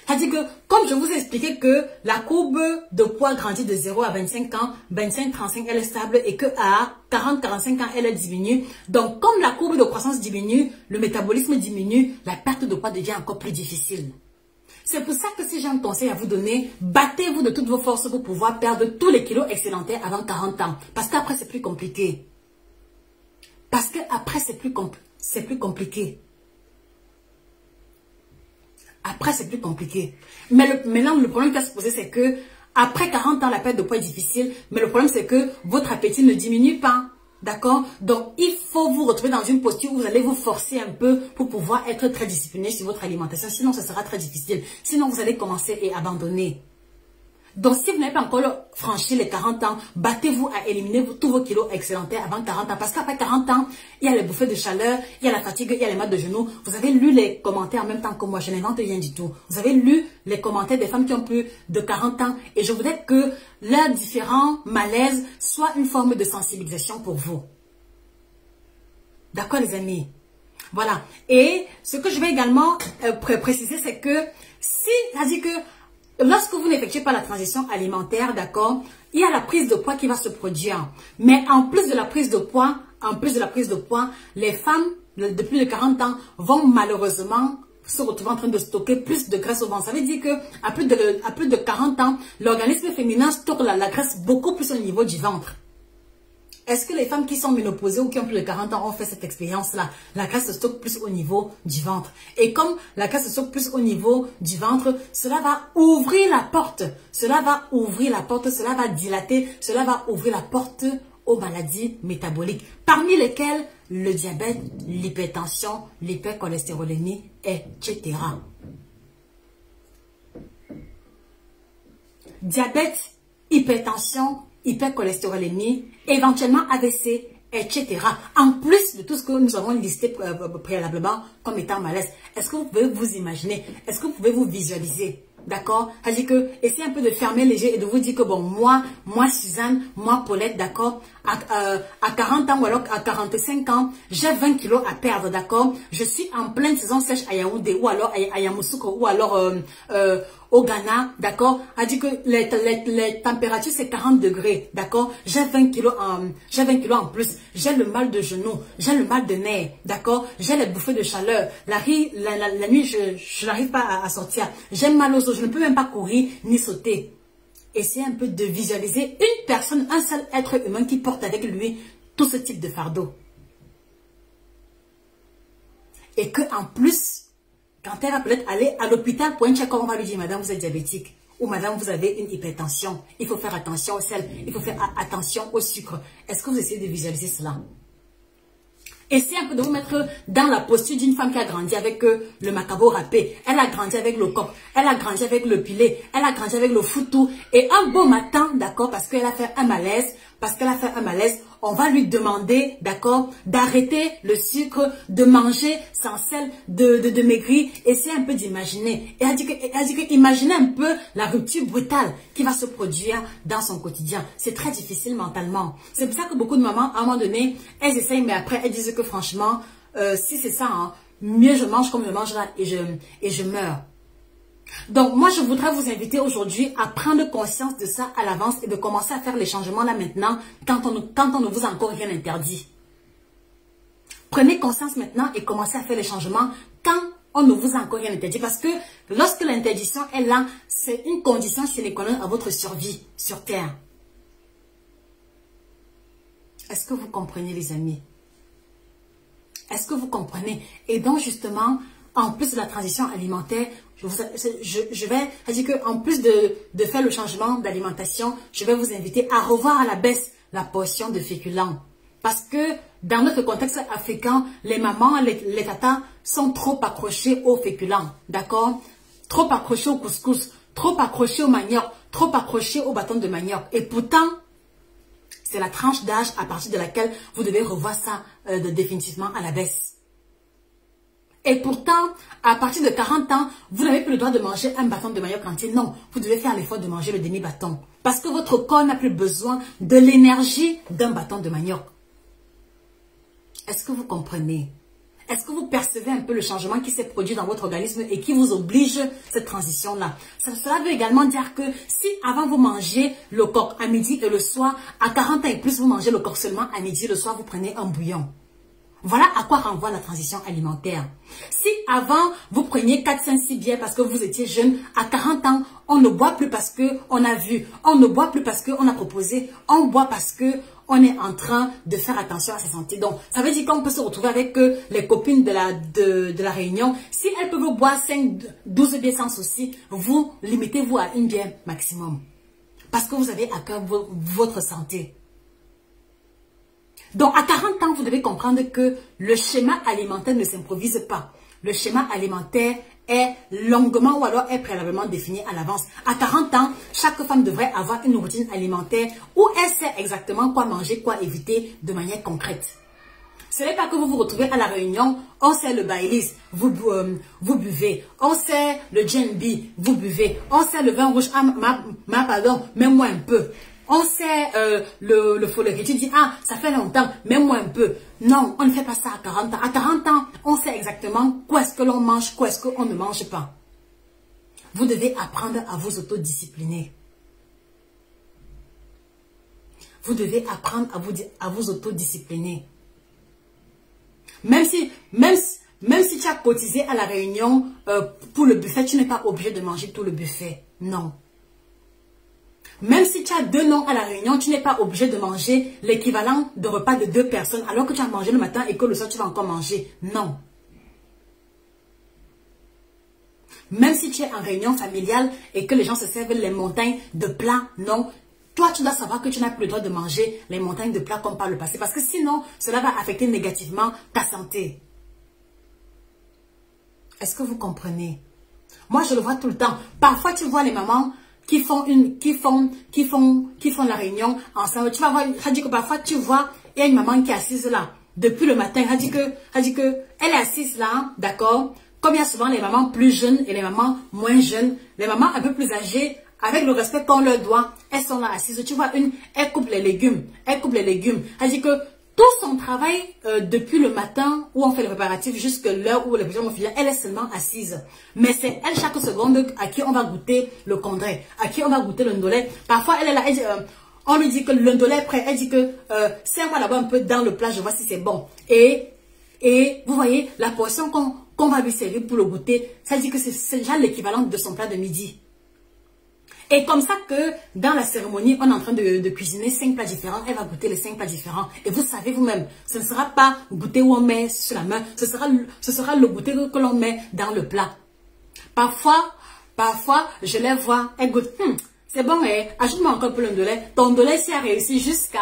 C'est-à-dire que, comme je vous ai expliqué que la courbe de poids grandit de 0 à 25 ans, 25-35, elle est stable et que à 40-45 ans, elle diminue. Donc, comme la courbe de croissance diminue, le métabolisme diminue, la perte de poids devient encore plus difficile. C'est pour ça que si j'ai un conseil à vous donner, battez-vous de toutes vos forces pour pouvoir perdre tous les kilos excédentaires avant 40 ans. Parce qu'après, c'est plus compliqué. Parce qu'après, c'est plus compliqué. Après, c'est plus compliqué. Mais maintenant, le problème qui va se poser, c'est que après 40 ans, la perte de poids est difficile. Mais le problème, c'est que votre appétit ne diminue pas. D'accord? Donc, il faut vous retrouver dans une posture où vous allez vous forcer un peu pour pouvoir être très discipliné sur votre alimentation. Sinon, ce sera très difficile. Sinon, vous allez commencer et abandonner. Donc, si vous n'avez pas encore franchi les 40 ans, battez-vous à éliminer tous vos kilos excédentaires avant 40 ans. Parce qu'après 40 ans, il y a les bouffées de chaleur, il y a la fatigue, il y a les mal de genoux. Vous avez lu les commentaires en même temps que moi. Je n'invente rien du tout. Vous avez lu les commentaires des femmes qui ont plus de 40 ans. Et je voudrais que leurs différents malaises soient une forme de sensibilisation pour vous. D'accord, les amis? Voilà. Et ce que je vais également préciser, c'est que si, c'est-à-dire que lorsque vous n'effectuez pas la transition alimentaire, d'accord, il y a la prise de poids qui va se produire. Mais en plus de la prise de poids, les femmes de plus de 40 ans vont malheureusement se retrouver en train de stocker plus de graisse au ventre. Ça veut dire que à plus de 40 ans, l'organisme féminin stocke la graisse beaucoup plus au niveau du ventre. Est-ce que les femmes qui sont ménopausées ou qui ont plus de 40 ans ont fait cette expérience-là? La graisse se stocke plus au niveau du ventre. Et comme la graisse se stocke plus au niveau du ventre, cela va ouvrir la porte. Cela va ouvrir la porte, cela va dilater, cela va ouvrir la porte aux maladies métaboliques. Parmi lesquelles le diabète, l'hypertension, l'hypercholestérolémie, etc. Diabète, hypertension, hypercholestérolémie, éventuellement AVC, etc. En plus de tout ce que nous avons listé préalablement comme étant malaise. Est-ce que vous pouvez vous imaginer? Est-ce que vous pouvez vous visualiser? D'accord? C'est-à-dire que essayez un peu de fermer les yeux et de vous dire que bon, moi Suzanne, moi Paulette, d'accord, à 40 ans ou alors à 45 ans, j'ai 20 kilos à perdre, d'accord? Je suis en pleine saison sèche à Yaoundé ou alors à Yamoussoukro ou alors au Ghana, d'accord? A dit que les températures c'est 40 degrés, d'accord? J'ai 20 kilos en plus. J'ai le mal de genou, j'ai le mal de nerfs, d'accord? J'ai les bouffées de chaleur. La nuit, je n'arrive pas à sortir. J'ai mal aux os, je ne peux même pas courir ni sauter. Essayez un peu de visualiser une personne, un seul être humain qui porte avec lui tout ce type de fardeau. Et que en plus, quand elle va peut-être aller à l'hôpital pour un check-up, on va lui dire, madame, vous êtes diabétique. Ou madame, vous avez une hypertension. Il faut faire attention au sel. Il faut faire attention au sucre. Est-ce que vous essayez de visualiser cela? Essayez un peu de vous mettre dans la posture d'une femme qui a grandi avec le macabo râpé. Elle a grandi avec le coq. Elle a grandi avec le pilé. Elle a grandi avec le foutou. Et un beau matin, d'accord, parce qu'elle a fait un malaise, on va lui demander, d'accord, d'arrêter le sucre, de manger sans sel, de maigrir. Essayez un peu d'imaginer. Et elle dit que imaginez un peu la rupture brutale qui va se produire dans son quotidien. C'est très difficile mentalement. C'est pour ça que beaucoup de mamans, à un moment donné, elles essayent, mais après, elles disent que franchement, si c'est ça, hein, mieux je mange comme je mange là et je meurs. Donc, moi, je voudrais vous inviter aujourd'hui à prendre conscience de ça à l'avance et de commencer à faire les changements là maintenant quand on ne vous a encore rien interdit. Prenez conscience maintenant et commencez à faire les changements quand on ne vous a encore rien interdit. Parce que lorsque l'interdiction est là, c'est une condition sine qua non à votre survie sur Terre. Est-ce que vous comprenez, les amis? Est-ce que vous comprenez? Et donc, justement, en plus de la transition alimentaire, je vais, c'est-à-dire qu'en plus de faire le changement d'alimentation, je vais vous inviter à revoir à la baisse la portion de féculents. Parce que dans notre contexte africain, les mamans, les tatas sont trop accrochés aux féculents, d'accord? Trop accrochés au couscous, trop accrochés au manioc, trop accrochés au bâton de manioc. Et pourtant, c'est la tranche d'âge à partir de laquelle vous devez revoir ça définitivement à la baisse. Et pourtant, à partir de 40 ans, vous n'avez plus le droit de manger un bâton de manioc entier. Non, vous devez faire l'effort de manger le demi-bâton. Parce que votre corps n'a plus besoin de l'énergie d'un bâton de manioc. Est-ce que vous comprenez? Est-ce que vous percevez un peu le changement qui s'est produit dans votre organisme et qui vous oblige cette transition-là? Cela veut également dire que si avant vous mangez le coq à midi et le soir, à 40 ans et plus, vous mangez le coq seulement à midi et le soir, vous prenez un bouillon. Voilà à quoi renvoie la transition alimentaire. Si avant, vous preniez 4, 5, 6 bières parce que vous étiez jeune, à 40 ans, on ne boit plus parce qu'on a vu, on ne boit plus parce qu'on a proposé, on boit parce qu'on est en train de faire attention à sa santé. Donc, ça veut dire qu'on peut se retrouver avec les copines de la réunion. Si elles peuvent boire 5, 12 bières sans souci, vous limitez-vous à une bière maximum. Parce que vous avez à cœur votre santé. Donc, à 40 ans, vous devez comprendre que le schéma alimentaire ne s'improvise pas. Le schéma alimentaire est longuement ou alors est préalablement défini à l'avance. À 40 ans, chaque femme devrait avoir une routine alimentaire où elle sait exactement quoi manger, quoi éviter de manière concrète. Ce n'est pas que vous vous retrouvez à la réunion, on sait le Baileys, vous buvez. On sait le GNB, vous buvez. On sait le vin rouge, pardon, mets-moi un peu. On sait le follerie, tu dis, ah, ça fait longtemps, mets-moi un peu. Non, on ne fait pas ça à 40 ans. À 40 ans, on sait exactement quoi est-ce que l'on mange, quoi est-ce qu'on ne mange pas. Vous devez apprendre à vous autodiscipliner. Vous devez apprendre à vous autodiscipliner. Même si tu as cotisé à la réunion pour le buffet, tu n'es pas obligé de manger tout le buffet. Non. Même si tu as 2 noms à la réunion, tu n'es pas obligé de manger l'équivalent de repas de 2 personnes alors que tu as mangé le matin et que le soir tu vas encore manger. Non. Même si tu es en réunion familiale et que les gens se servent les montagnes de plats, non. Toi, tu dois savoir que tu n'as plus le droit de manger les montagnes de plats comme par le passé. Parce que sinon, cela va affecter négativement ta santé. Est-ce que vous comprenez? Moi, je le vois tout le temps. Parfois, tu vois les mamans qui font la réunion ensemble. Tu vas voir, ça dit que parfois, tu vois, il y a une maman qui est assise là. Depuis le matin, elle dit que elle est assise là, d'accord? Comme il y a souvent les mamans plus jeunes et les mamans moins jeunes, les mamans un peu plus âgées, avec le respect qu'on leur doit, elles sont là assises. Tu vois, elle coupe les légumes. Elle coupe les légumes. Elle dit que tout son travail, depuis le matin où on fait le préparatif jusqu'à l'heure où les gens vont finir, elle est seulement assise. Mais c'est elle chaque seconde à qui on va goûter le condré, à qui on va goûter le ndolé. Parfois, elle est là, elle dit, on lui dit que le ndolé est prêt. Elle dit que serre-moi là-bas un peu dans le plat, je vois si c'est bon. Et vous voyez, la portion qu'on va lui servir pour le goûter, ça dit que c'est déjà l'équivalent de son plat de midi. Et comme ça que dans la cérémonie, on est en train de cuisiner 5 plats différents, elle va goûter les 5 plats différents. Et vous savez vous-même, ce ne sera pas goûter où on met sur la main, ce sera le goûter que l'on met dans le plat. Parfois, je les vois, elle goûte, c'est bon, ajoute-moi encore un peu le ndolé. Ton ndolé s'y a réussi jusqu'à...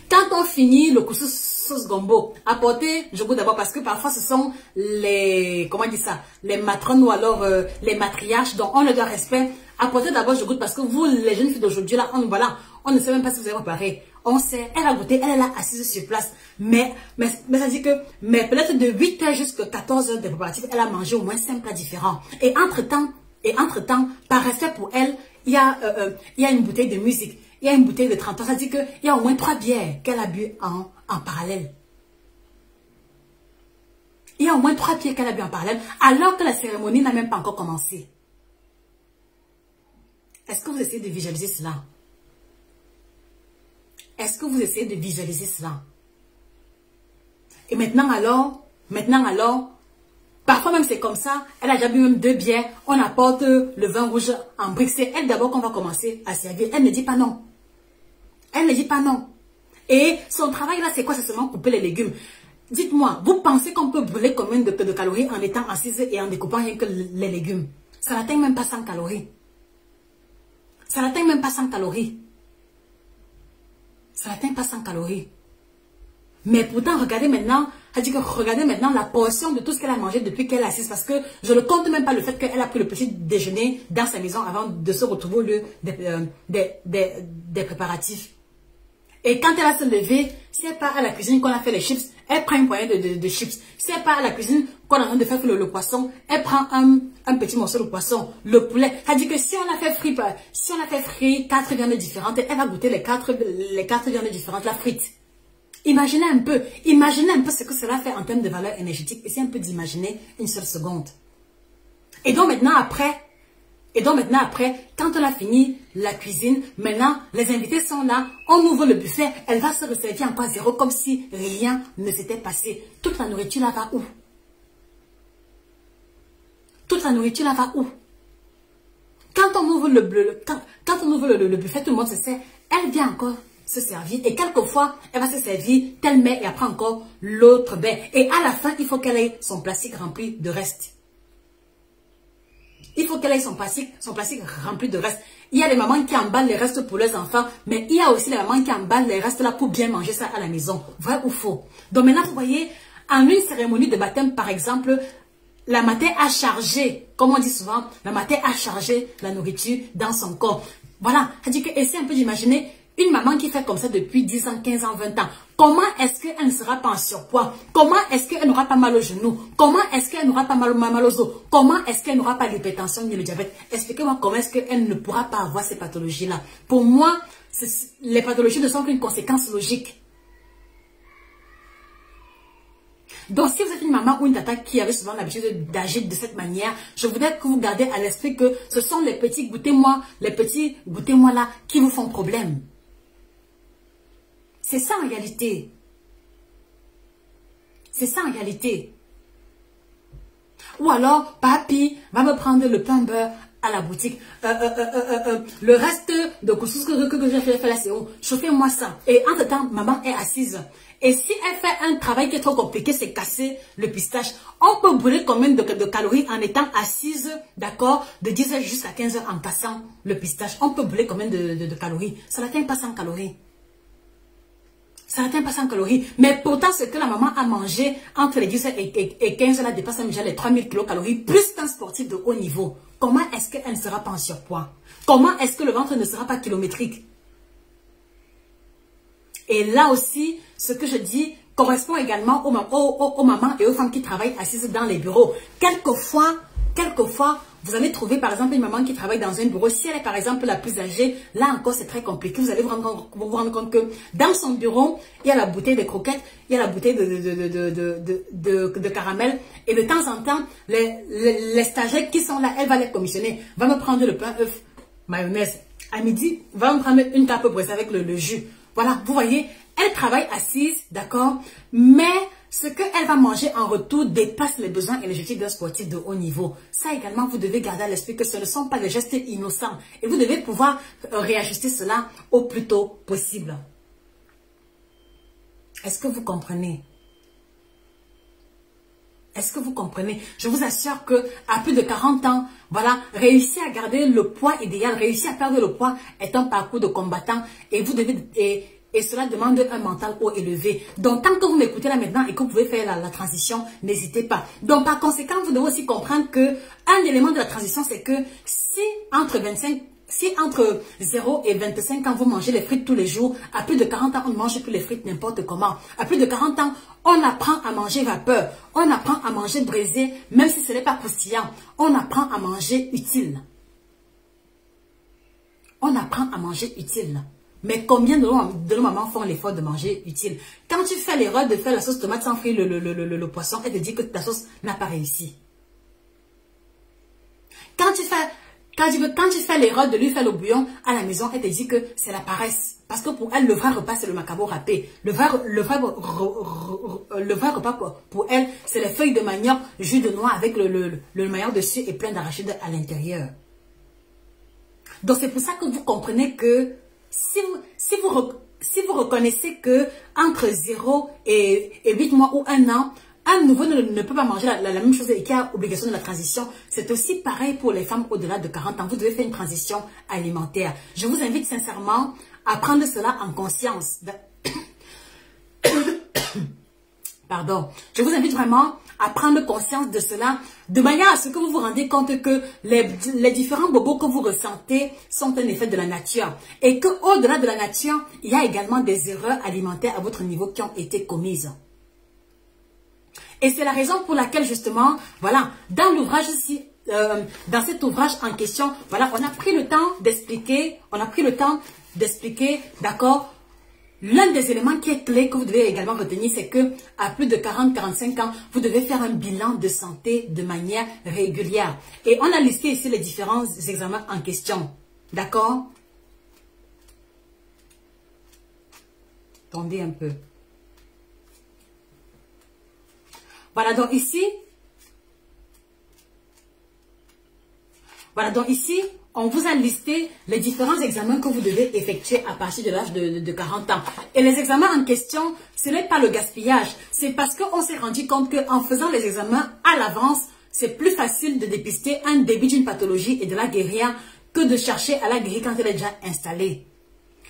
Quand on finit le couscous sauce gombo, apportez, je goûte d'abord parce que parfois ce sont les, comment on dit ça, les matrones ou alors les matriarches, donc on leur doit respect. Apportez d'abord, je goûte parce que vous, les jeunes filles d'aujourd'hui, là, on ne sait même pas si vous avez préparé. On sait, elle a goûté, elle est là assise sur place. Mais ça dit que, mais peut-être de 8 h jusqu'à 14 h de préparatifs, elle a mangé au moins 5 plats différents. Et entre-temps, par respect pour elle, il y a une bouteille de musique. Il y a une bouteille de 30 ans, ça dit qu'il y a au moins 3 bières qu'elle a bu en parallèle. Il y a au moins 3 bières qu'elle a bu en parallèle, alors que la cérémonie n'a même pas encore commencé. Est-ce que vous essayez de visualiser cela? Est-ce que vous essayez de visualiser cela? Et maintenant alors, parfois même c'est comme ça, elle a déjà bu même 2 bières, on apporte le vin rouge en brique. C'est elle d'abord qu'on va commencer à servir. Elle ne dit pas non. Elle ne dit pas non. Et son travail là, c'est quoi? C'est seulement couper les légumes. Dites-moi, vous pensez qu'on peut brûler combien de calories en étant assise et en découpant rien que les légumes? Ça n'atteint même pas 100 calories. Ça n'atteint même pas 100 calories. Ça n'atteint pas 100 calories. Mais pourtant, regardez maintenant la portion de tout ce qu'elle a mangé depuis qu'elle est assise. Parce que je ne compte même pas le fait qu'elle a pris le petit déjeuner dans sa maison avant de se retrouver au lieu des préparatifs. Et quand elle va se lever, si elle part à la cuisine qu'on a fait les chips, elle prend une poignée de chips. Si elle part à la cuisine qu'on est en train de faire le poisson, elle prend un petit morceau de poisson, le poulet. Elle dit que si on a fait frit 4 viandes différentes, elle va goûter les 4 viandes différentes, la frite. Imaginez un peu ce que cela fait en termes de valeur énergétique. Essayez un peu d'imaginer une seule seconde. Et donc maintenant après, quand on a fini la cuisine, maintenant les invités sont là, on ouvre le buffet, elle va se resservir encore à zéro comme si rien ne s'était passé. Toute la nourriture là va où? Toute la nourriture là va où? Quand on ouvre le buffet, tout le monde se sert, elle vient encore se servir et quelquefois elle va se servir tel mets et après encore l'autre bain et à la fin il faut qu'elle ait son plastique rempli de reste. Il faut qu'elle ait son plastique rempli de restes. Il y a des mamans qui emballent les restes pour leurs enfants, mais il y a aussi les mamans qui emballent les restes là pour bien manger ça à la maison. Vrai ou faux? Donc maintenant, vous voyez, en une cérémonie de baptême, par exemple, la mater a chargé, comme on dit souvent, la mater a chargé la nourriture dans son corps. Voilà, c'est-à-dire que essayez un peu d'imaginer une maman qui fait comme ça depuis 10 ans, 15 ans, 20 ans. Comment est-ce qu'elle ne sera pas en surpoids? Comment est-ce qu'elle n'aura pas mal aux genoux? Comment est-ce qu'elle n'aura pas mal aux os? Comment est-ce qu'elle n'aura pas l'hypertension ni le diabète? Expliquez-moi comment est-ce qu'elle ne pourra pas avoir ces pathologies-là. Pour moi, les pathologies ne sont qu'une conséquence logique. Donc, si vous êtes une maman ou une tata qui avait souvent l'habitude d'agir de cette manière, je voudrais que vous gardez à l'esprit que ce sont les petits goûtez-moi là qui vous font problème. C'est ça en réalité. C'est ça en réalité. Ou alors, papy va me prendre le pain beurre à la boutique. Le reste de couscous que j'ai fait là, c'est où? Chauffez-moi ça. Et entre-temps, maman est assise. Et si elle fait un travail qui est trop compliqué, c'est casser le pistache. On peut brûler combien de calories en étant assise, d'accord, de 10h jusqu'à 15h en cassant le pistache. On peut brûler combien de calories? Ça n'atteint pas 100 calories. Ça n'atteint pas 100 calories. Mais pourtant, ce que la maman a mangé entre les 10h et 15h, là, dépasse déjà les 3000 kilocalories, plus qu'un sportif de haut niveau. Comment est-ce qu'elle ne sera pas en surpoids? Comment est-ce que le ventre ne sera pas kilométrique? Et là aussi, ce que je dis correspond également aux mamans et aux femmes qui travaillent assises dans les bureaux. Quelquefois, vous allez trouver par exemple une maman qui travaille dans un bureau. Si elle est par exemple la plus âgée, là encore c'est très compliqué. Vous allez vous rendre compte que dans son bureau, il y a la bouteille de croquettes, il y a la bouteille de caramel. Et de temps en temps, les stagiaires qui sont là, elle va les commissionner. Va me prendre le pain, œuf, mayonnaise. À midi, va me prendre une cape pressée avec le jus. Voilà, vous voyez, elle travaille assise, d'accord, mais ce qu'elle va manger en retour dépasse les besoins énergétiques d'un sportif de haut niveau. Ça également, vous devez garder à l'esprit que ce ne sont pas des gestes innocents. Et vous devez pouvoir réajuster cela au plus tôt possible. Est-ce que vous comprenez? Est-ce que vous comprenez? Je vous assure que à plus de 40 ans, voilà, réussir à garder le poids idéal, réussir à perdre le poids est un parcours de combattant et vous devez et cela demande un mental haut élevé. Donc tant que vous m'écoutez là maintenant et que vous pouvez faire la transition, n'hésitez pas. Donc par conséquent, vous devez aussi comprendre que un élément de la transition, c'est que si entre 0 et 25 ans, vous mangez les frites tous les jours, à plus de 40 ans, on ne mange plus les frites n'importe comment. À plus de 40 ans, on apprend à manger vapeur, on apprend à manger braisé, même si ce n'est pas croustillant. On apprend à manger utile. On apprend à manger utile. Mais combien de nos mamans font l'effort de manger utile? Quand tu fais l'erreur de faire la sauce tomate sans frire le poisson, elle te dit que ta sauce n'a pas réussi. Quand tu fais l'erreur de lui faire le bouillon à la maison, elle te dit que c'est la paresse. Parce que pour elle, le vrai repas, c'est le macabo râpé. Le vrai repas pour elle, c'est les feuilles de manioc, jus de noix avec le maillot dessus et plein d'arachides à l'intérieur. Donc c'est pour ça que vous comprenez que si vous reconnaissez que entre 0 et 8 mois ou 1 an, un nouveau ne peut pas manger la même chose et qu'il y a obligation de la transition, c'est aussi pareil pour les femmes au-delà de 40 ans. Vous devez faire une transition alimentaire. Je vous invite sincèrement à prendre cela en conscience. Pardon. Je vous invite vraiment à prendre conscience de cela, de manière à ce que vous vous rendez compte que les différents bobos que vous ressentez sont un effet de la nature. Et qu'au-delà de la nature, il y a également des erreurs alimentaires à votre niveau qui ont été commises. Et c'est la raison pour laquelle justement, voilà, dans l'ouvrage ici, dans cet ouvrage en question, voilà, on a pris le temps d'expliquer, d'accord, l'un des éléments qui est clé que vous devez également retenir, c'est que à plus de 40-45 ans, vous devez faire un bilan de santé de manière régulière. Et on a listé ici les différents examens en question. D'accord? Attendez un peu. Voilà, donc ici, on vous a listé les différents examens que vous devez effectuer à partir de l'âge de 40 ans. Et les examens en question, ce n'est pas le gaspillage. C'est parce qu'on s'est rendu compte qu'en faisant les examens à l'avance, c'est plus facile de dépister un début d'une pathologie et de la guérir que de chercher à la guérir quand elle est déjà installée.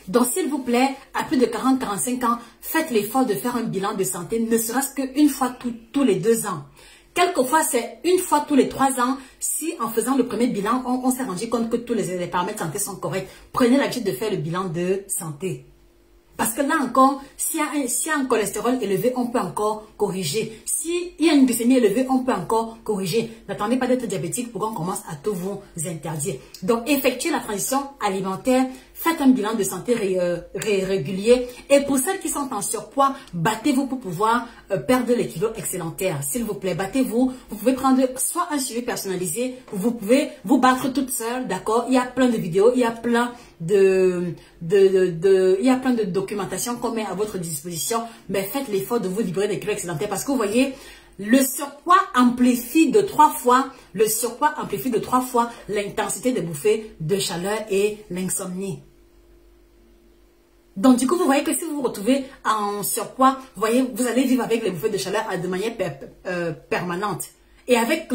Donc, s'il vous plaît, à plus de 40-45 ans, faites l'effort de faire un bilan de santé, ne serait-ce qu'une fois tous les 2 ans. Quelquefois, c'est une fois tous les 3 ans, si en faisant le premier bilan, on s'est rendu compte que tous les paramètres de santé sont corrects. Prenez l'habitude de faire le bilan de santé. Parce que là encore, s'il y a un cholestérol élevé, on peut encore corriger. S'il y a une glycémie élevée, on peut encore corriger. N'attendez pas d'être diabétique pour qu'on commence à tout vous interdire. Donc, effectuez la transition alimentaire. Faites un bilan de santé régulier. Et pour celles qui sont en surpoids, battez-vous pour pouvoir perdre les kilos excédentaires. S'il vous plaît, battez-vous. Vous pouvez prendre soit un suivi personnalisé. Vous pouvez vous battre toute seule, d'accord? Il y a plein de vidéos, il y a plein de documentation qu'on met à votre disposition. Mais faites l'effort de vous libérer des kilos excédentaires parce que vous voyez, le surpoids amplifie de 3 fois, l'intensité des bouffées de chaleur et l'insomnie. Donc, du coup, vous voyez que si vous vous retrouvez en surpoids, vous voyez, vous allez vivre avec les bouffées de chaleur de manière permanente. Et avec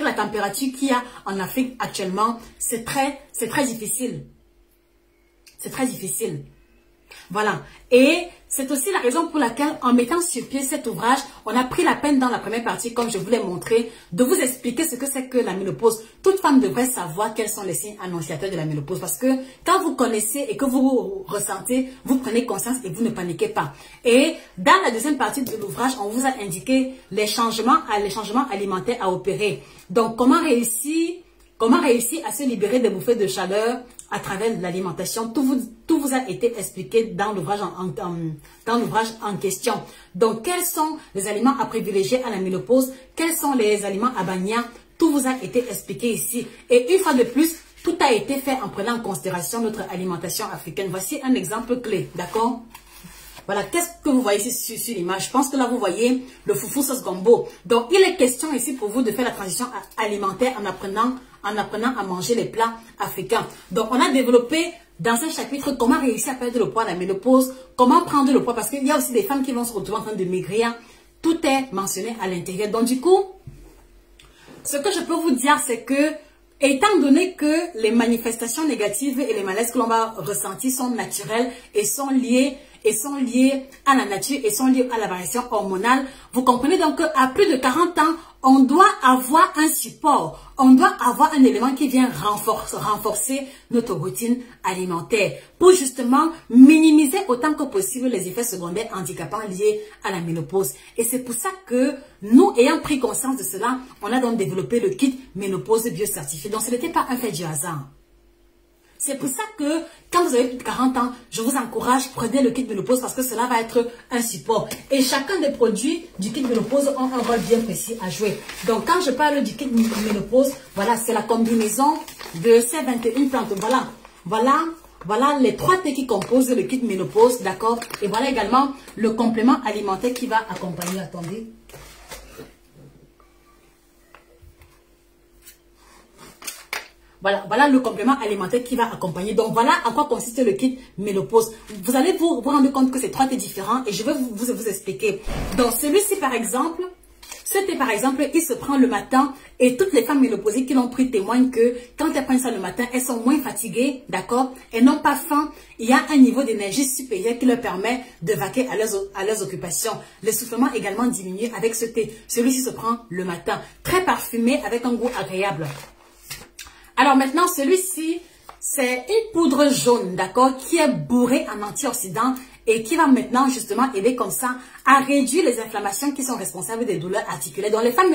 la température qu'il y a en Afrique actuellement, c'est très difficile. C'est très difficile. Voilà. Et c'est aussi la raison pour laquelle, en mettant sur pied cet ouvrage, on a pris la peine dans la première partie, comme je vous l'ai montré, de vous expliquer ce que c'est que la ménopause. Toute femme devrait savoir quels sont les signes annonciateurs de la ménopause. Parce que quand vous connaissez et que vous ressentez, vous prenez conscience et vous ne paniquez pas. Et dans la deuxième partie de l'ouvrage, on vous a indiqué les changements alimentaires à opérer. Donc, comment réussir à se libérer des bouffées de chaleur à travers l'alimentation. Tout vous a été expliqué dans l'ouvrage en question. Donc, quels sont les aliments à privilégier à la ménopause? Quels sont les aliments à bannir? Tout vous a été expliqué ici. Et une fois de plus, tout a été fait en prenant en considération notre alimentation africaine. Voici un exemple clé, d'accord? Voilà, qu'est-ce que vous voyez ici sur l'image? Je pense que là, vous voyez le foufou sauce gombo. Donc, il est question ici pour vous de faire la transition alimentaire en apprenant à manger les plats africains. Donc, on a développé dans ce chapitre comment réussir à perdre le poids à la ménopause, comment prendre le poids, parce qu'il y a aussi des femmes qui vont se retrouver en train de maigrir. Tout est mentionné à l'intérieur. Donc, du coup, ce que je peux vous dire, c'est que, étant donné que les manifestations négatives et les malaises que l'on va ressentir sont naturelles et sont liées à la nature et sont liées à la variation hormonale, vous comprenez donc qu'à plus de 40 ans, on doit avoir un support, on doit avoir un élément qui vient renforcer notre routine alimentaire pour justement minimiser autant que possible les effets secondaires handicapants liés à la ménopause. Et c'est pour ça que nous, ayant pris conscience de cela, on a donc développé le kit ménopause biocertifié. Donc ce n'était pas un fait du hasard. C'est pour ça que quand vous avez plus de 40 ans, je vous encourage, prenez le kit ménopause parce que cela va être un support. Et chacun des produits du kit ménopause ont un rôle bien précis à jouer. Donc quand je parle du kit ménopause, voilà, c'est la combinaison de ces 21 plantes. Voilà les 3 thés qui composent le kit ménopause, d'accord? Et voilà également le complément alimentaire qui va accompagner. Attendez. Voilà le complément alimentaire qui va accompagner. Donc, voilà en quoi consiste le kit ménopause. Vous allez vous rendre compte que c'est 3 thés différents et je vais vous expliquer. Donc, celui-ci, par exemple, il se prend le matin et toutes les femmes ménopausées qui l'ont pris témoignent que quand elles prennent ça le matin, elles sont moins fatiguées, d'accord? Elles n'ont pas faim. Il y a un niveau d'énergie supérieur qui leur permet de vaquer à leurs occupations. L'essoufflement également diminue avec ce thé. Celui-ci se prend le matin. Très parfumé avec un goût agréable. Alors maintenant, celui-ci, c'est une poudre jaune, d'accord, qui est bourrée en antioxydants et qui va maintenant justement aider comme ça à réduire les inflammations qui sont responsables des douleurs articulaires. Donc les femmes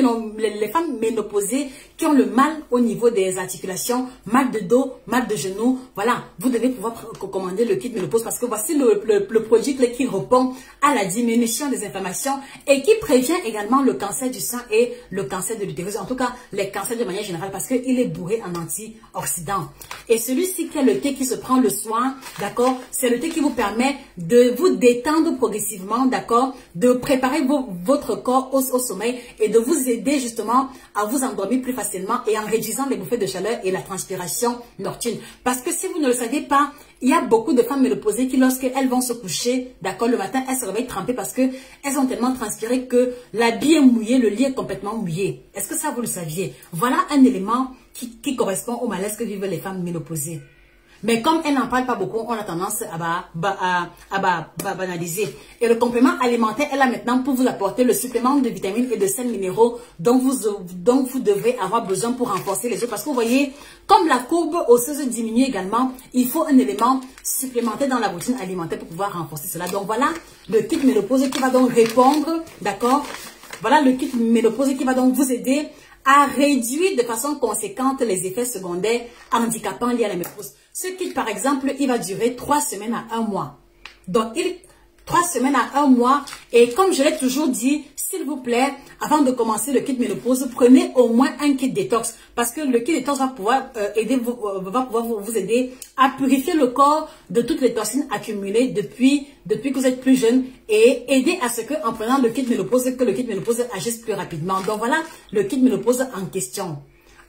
ménopausées qui ont le mal au niveau des articulations, mal de dos, mal de genoux, voilà, vous devez pouvoir commander le kit ménopause parce que voici le produit qui répond à la diminution des inflammations et qui prévient également le cancer du sein et le cancer de l'utérus, en tout cas les cancers de manière générale parce qu'il est bourré en antioxydants. Et celui-ci qui est le thé qui se prend le soir, d'accord, c'est le thé qui vous permet de vous détendre progressivement, d'accord, de préparer votre corps au sommeil et de vous aider justement à vous endormir plus facilement et en réduisant les bouffées de chaleur et la transpiration nocturne. Parce que si vous ne le savez pas, il y a beaucoup de femmes ménopausées qui, lorsqu'elles vont se coucher, d'accord, le matin, elles se réveillent trempées parce que elles ont tellement transpiré que l'habit est mouillé, le lit est complètement mouillé. Est-ce que ça, vous le saviez? Voilà un élément qui correspond au malaise que vivent les femmes ménopausées. Mais comme elles n'en parlent pas beaucoup, on a tendance à banaliser. Et le complément alimentaire est là maintenant pour vous apporter le supplément de vitamines et de sels minéraux dont vous devrez avoir besoin pour renforcer les os. Parce que vous voyez, comme la courbe osseuse diminue également, il faut un élément supplémentaire dans la routine alimentaire pour pouvoir renforcer cela. Donc voilà le kit ménopause qui va donc répondre, d'accord? Voilà le kit ménopause qui va donc vous aider à réduire de façon conséquente les effets secondaires handicapants liés à la ménopause. Ce kit, par exemple, il va durer 3 semaines à 1 mois. Donc, 3 semaines à 1 mois. Et comme je l'ai toujours dit, s'il vous plaît, avant de commencer le kit ménopause, prenez au moins un kit détox. Parce que le kit détox va pouvoir vous aider à purifier le corps de toutes les toxines accumulées depuis que vous êtes plus jeune et aider à ce que, en prenant le kit ménopause, que le kit ménopause agisse plus rapidement. Donc voilà le kit ménopause en question.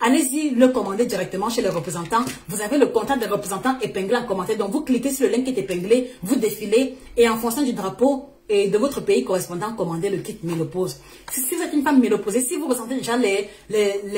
Allez-y le commander directement chez le représentant. Vous avez le contact des représentants épinglé en commentaire. Donc vous cliquez sur le lien qui est épinglé, vous défilez et en fonction du drapeau et de votre pays correspondant, commandez le kit ménopause. Si vous êtes une femme ménopausée, si vous ressentez déjà les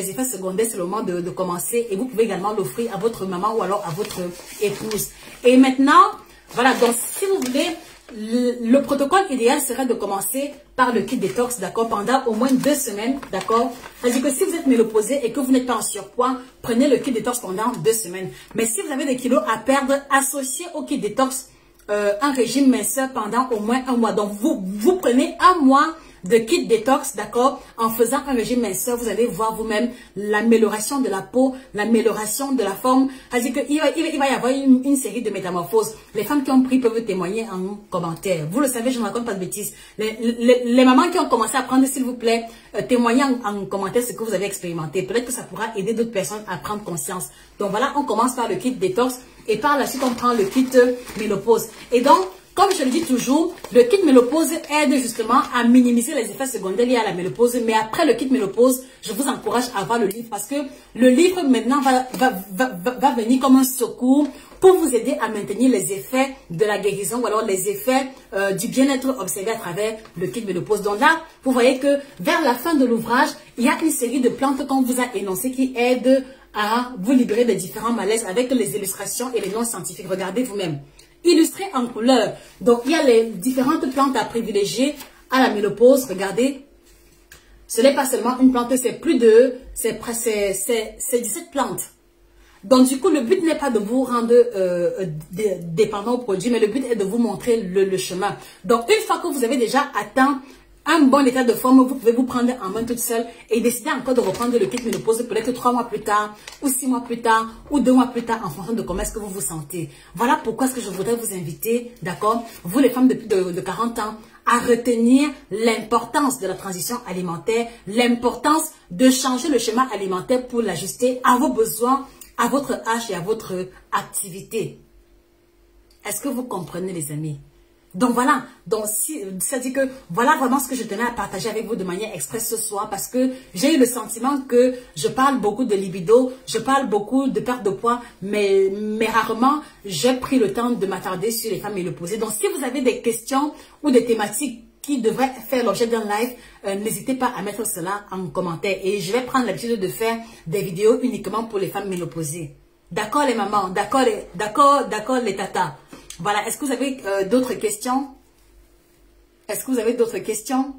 effets secondaires, c'est le moment de commencer et vous pouvez également l'offrir à votre maman ou alors à votre épouse. Et maintenant, voilà, donc si vous voulez, le protocole idéal serait de commencer par le kit détox, d'accord, pendant au moins 2 semaines, d'accord. C'est-à-dire que si vous êtes ménopausée et que vous n'êtes pas en surpoids, prenez le kit détox pendant 2 semaines. Mais si vous avez des kilos à perdre, associez au kit détox un régime minceur pendant au moins 1 mois. Donc vous prenez 1 mois de kit détox, d'accord, en faisant un régime minceur, vous allez voir vous-même l'amélioration de la peau, l'amélioration de la forme. C'est-à-dire qu'il va y avoir une série de métamorphoses. Les femmes qui ont pris peuvent témoigner en commentaire. Vous le savez, je ne raconte pas de bêtises. Les mamans qui ont commencé à prendre, s'il vous plaît, témoignez en commentaire ce que vous avez expérimenté. Peut-être que ça pourra aider d'autres personnes à prendre conscience. Donc voilà, on commence par le kit détox et par la suite, on prend le kit ménopause. Et donc, comme je le dis toujours, le kit ménopause aide justement à minimiser les effets secondaires liés à la ménopause. Mais après le kit ménopause, je vous encourage à avoir le livre parce que le livre maintenant va venir comme un secours pour vous aider à maintenir les effets de la guérison ou alors les effets du bien-être observé à travers le kit ménopause. Donc là, vous voyez que vers la fin de l'ouvrage, il y a une série de plantes qu'on vous a énoncées qui aident à vous libérer des différents malaises avec les illustrations et les noms scientifiques. Regardez vous-même. Illustré en couleur. Donc, il y a les différentes plantes à privilégier à la ménopause. Regardez. Ce n'est pas seulement une plante, c'est plus de... C'est 17 plantes. Donc, du coup, le but n'est pas de vous rendre dépendant au produit, mais le but est de vous montrer le chemin. Donc, une fois que vous avez déjà atteint un bon état de forme, vous pouvez vous prendre en main toute seule et décider encore de reprendre le kit ménopause peut-être 3 mois plus tard, ou 6 mois plus tard, ou 2 mois plus tard, en fonction de comment est-ce que vous vous sentez. Voilà pourquoi est-ce que je voudrais vous inviter, d'accord, vous les femmes de plus de 40 ans, à retenir l'importance de la transition alimentaire, l'importance de changer le schéma alimentaire pour l'ajuster à vos besoins, à votre âge et à votre activité. Est-ce que vous comprenez, les amis? Donc voilà, donc ça dit que voilà vraiment ce que je tenais à partager avec vous de manière express ce soir parce que j'ai eu le sentiment que je parle beaucoup de libido, je parle beaucoup de perte de poids, mais rarement j'ai pris le temps de m'attarder sur les femmes ménopausées. Donc si vous avez des questions ou des thématiques qui devraient faire l'objet d'un live, n'hésitez pas à mettre cela en commentaire et je vais prendre l'habitude de faire des vidéos uniquement pour les femmes ménopausées. D'accord les mamans, d'accord les tatas. Voilà, est-ce que vous avez d'autres questions? Est-ce que vous avez d'autres questions?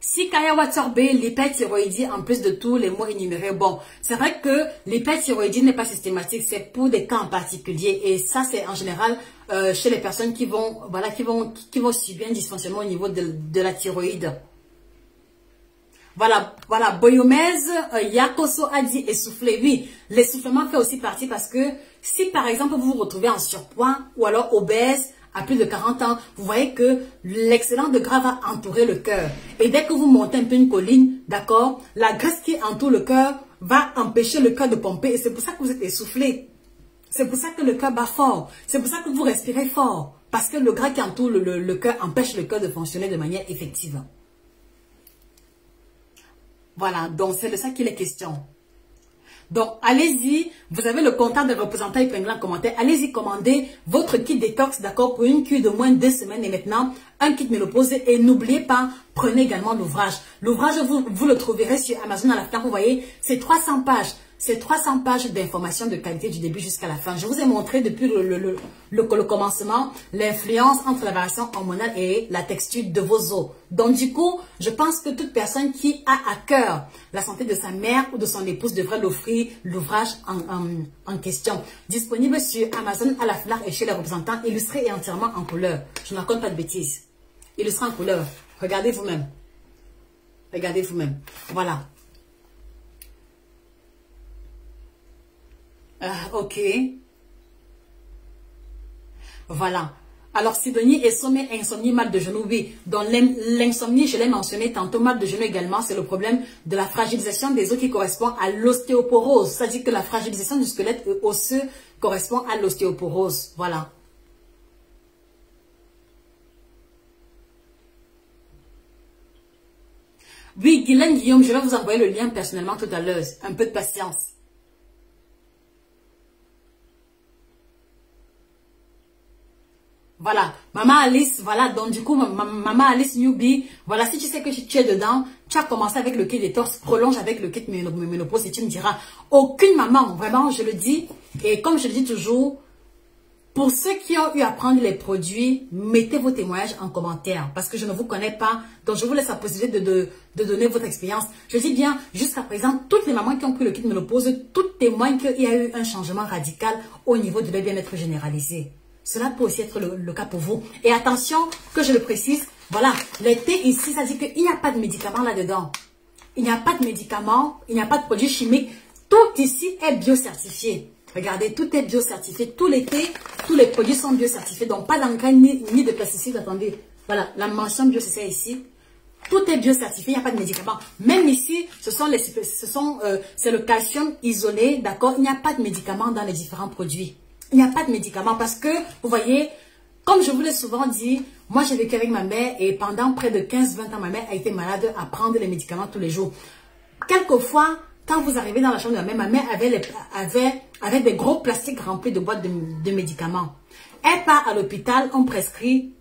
Si Kaya Waterbe, l'hyperthyroïdie, en plus de tous les mots énumérés, bon, c'est vrai que l'hyperthyroïdie n'est pas systématique, c'est pour des cas en particulier. Et ça, c'est en général chez les personnes qui vont, voilà, qui vont subir un dysfonctionnement au niveau de la thyroïde. Voilà, Boyomez, Yakoso a dit essouffler. Oui, l'essoufflement fait aussi partie parce que si par exemple vous vous retrouvez en surpoids ou alors obèse à plus de 40 ans, vous voyez que l'excédent de gras va entourer le cœur. Et dès que vous montez un peu une colline, d'accord, la graisse qui entoure le cœur va empêcher le cœur de pomper et c'est pour ça que vous êtes essoufflé. C'est pour ça que le cœur bat fort. C'est pour ça que vous respirez fort. Parce que le gras qui entoure le cœur empêche le cœur de fonctionner de manière effective. Voilà, donc c'est de ça qu'il est question. Donc, allez-y, vous avez le contact de représentant épinglé en commentaire. Allez-y, commandez votre kit détox, d'accord, pour une cure de moins de 2 semaines. Et maintenant, un kit ménopause. Et n'oubliez pas, prenez également l'ouvrage. L'ouvrage, vous le trouverez sur Amazon à la fin. Vous voyez, c'est 300 pages. C'est 300 pages d'informations de qualité du début jusqu'à la fin. Je vous ai montré depuis le commencement l'influence entre la variation hormonale et la texture de vos os. Donc du coup, je pense que toute personne qui a à cœur la santé de sa mère ou de son épouse devrait l'offrir l'ouvrage en question. Disponible sur Amazon, à la FNAC et chez les représentants, illustré et entièrement en couleur. Je ne raconte pas de bêtises. Illustré en couleur. Regardez vous-même. Regardez vous-même. Voilà. Ok. Voilà. Alors, Sidonie et sommeil, insomnie, mal de genou, oui. Dans l'insomnie, je l'ai mentionné tantôt, mal de genou également, c'est le problème de la fragilisation des os qui correspond à l'ostéoporose. C'est-à-dire que la fragilisation du squelette osseux correspond à l'ostéoporose. Voilà. Oui, Guylaine Guillaume, je vais vous envoyer le lien personnellement tout à l'heure. Un peu de patience. Voilà, Maman Alice, voilà, donc du coup, Maman Alice Newbie, voilà, si tu sais que tu es dedans, tu as commencé avec le kit détox, prolonge avec le kit ménopause et tu me diras, aucune maman, vraiment, je le dis, et comme je le dis toujours, pour ceux qui ont eu à prendre les produits, mettez vos témoignages en commentaire, parce que je ne vous connais pas, donc je vous laisse la possibilité de donner votre expérience. Je dis bien, jusqu'à présent, toutes les mamans qui ont pris le kit ménopause, toutes témoignent qu'il y a eu un changement radical au niveau de leur bien-être généralisé. Cela peut aussi être le cas pour vous. Et attention, que je le précise, voilà, les thés ici, ça dit qu'il n'y a pas de médicaments là-dedans. Il n'y a pas de médicaments, il n'y a pas de produits chimiques. Tout ici est biocertifié. Regardez, tout est biocertifié. Tous les thés, tous les produits sont biocertifiés. Donc, pas d'engrais ni de pesticides. Attendez, voilà, la mention bio, c'est ici. Tout est biocertifié, il n'y a pas de médicaments. Même ici, c'est le calcium isolé, d'accord? Il n'y a pas de médicaments dans les différents produits. Il n'y a pas de médicaments parce que, vous voyez, comme je vous l'ai souvent dit, moi j'ai vécu avec ma mère et pendant près de 15-20 ans, ma mère a été malade à prendre les médicaments tous les jours. Quelquefois, quand vous arrivez dans la chambre de ma mère avait des gros plastiques remplis de boîtes de médicaments. Elle part à l'hôpital, on prescrit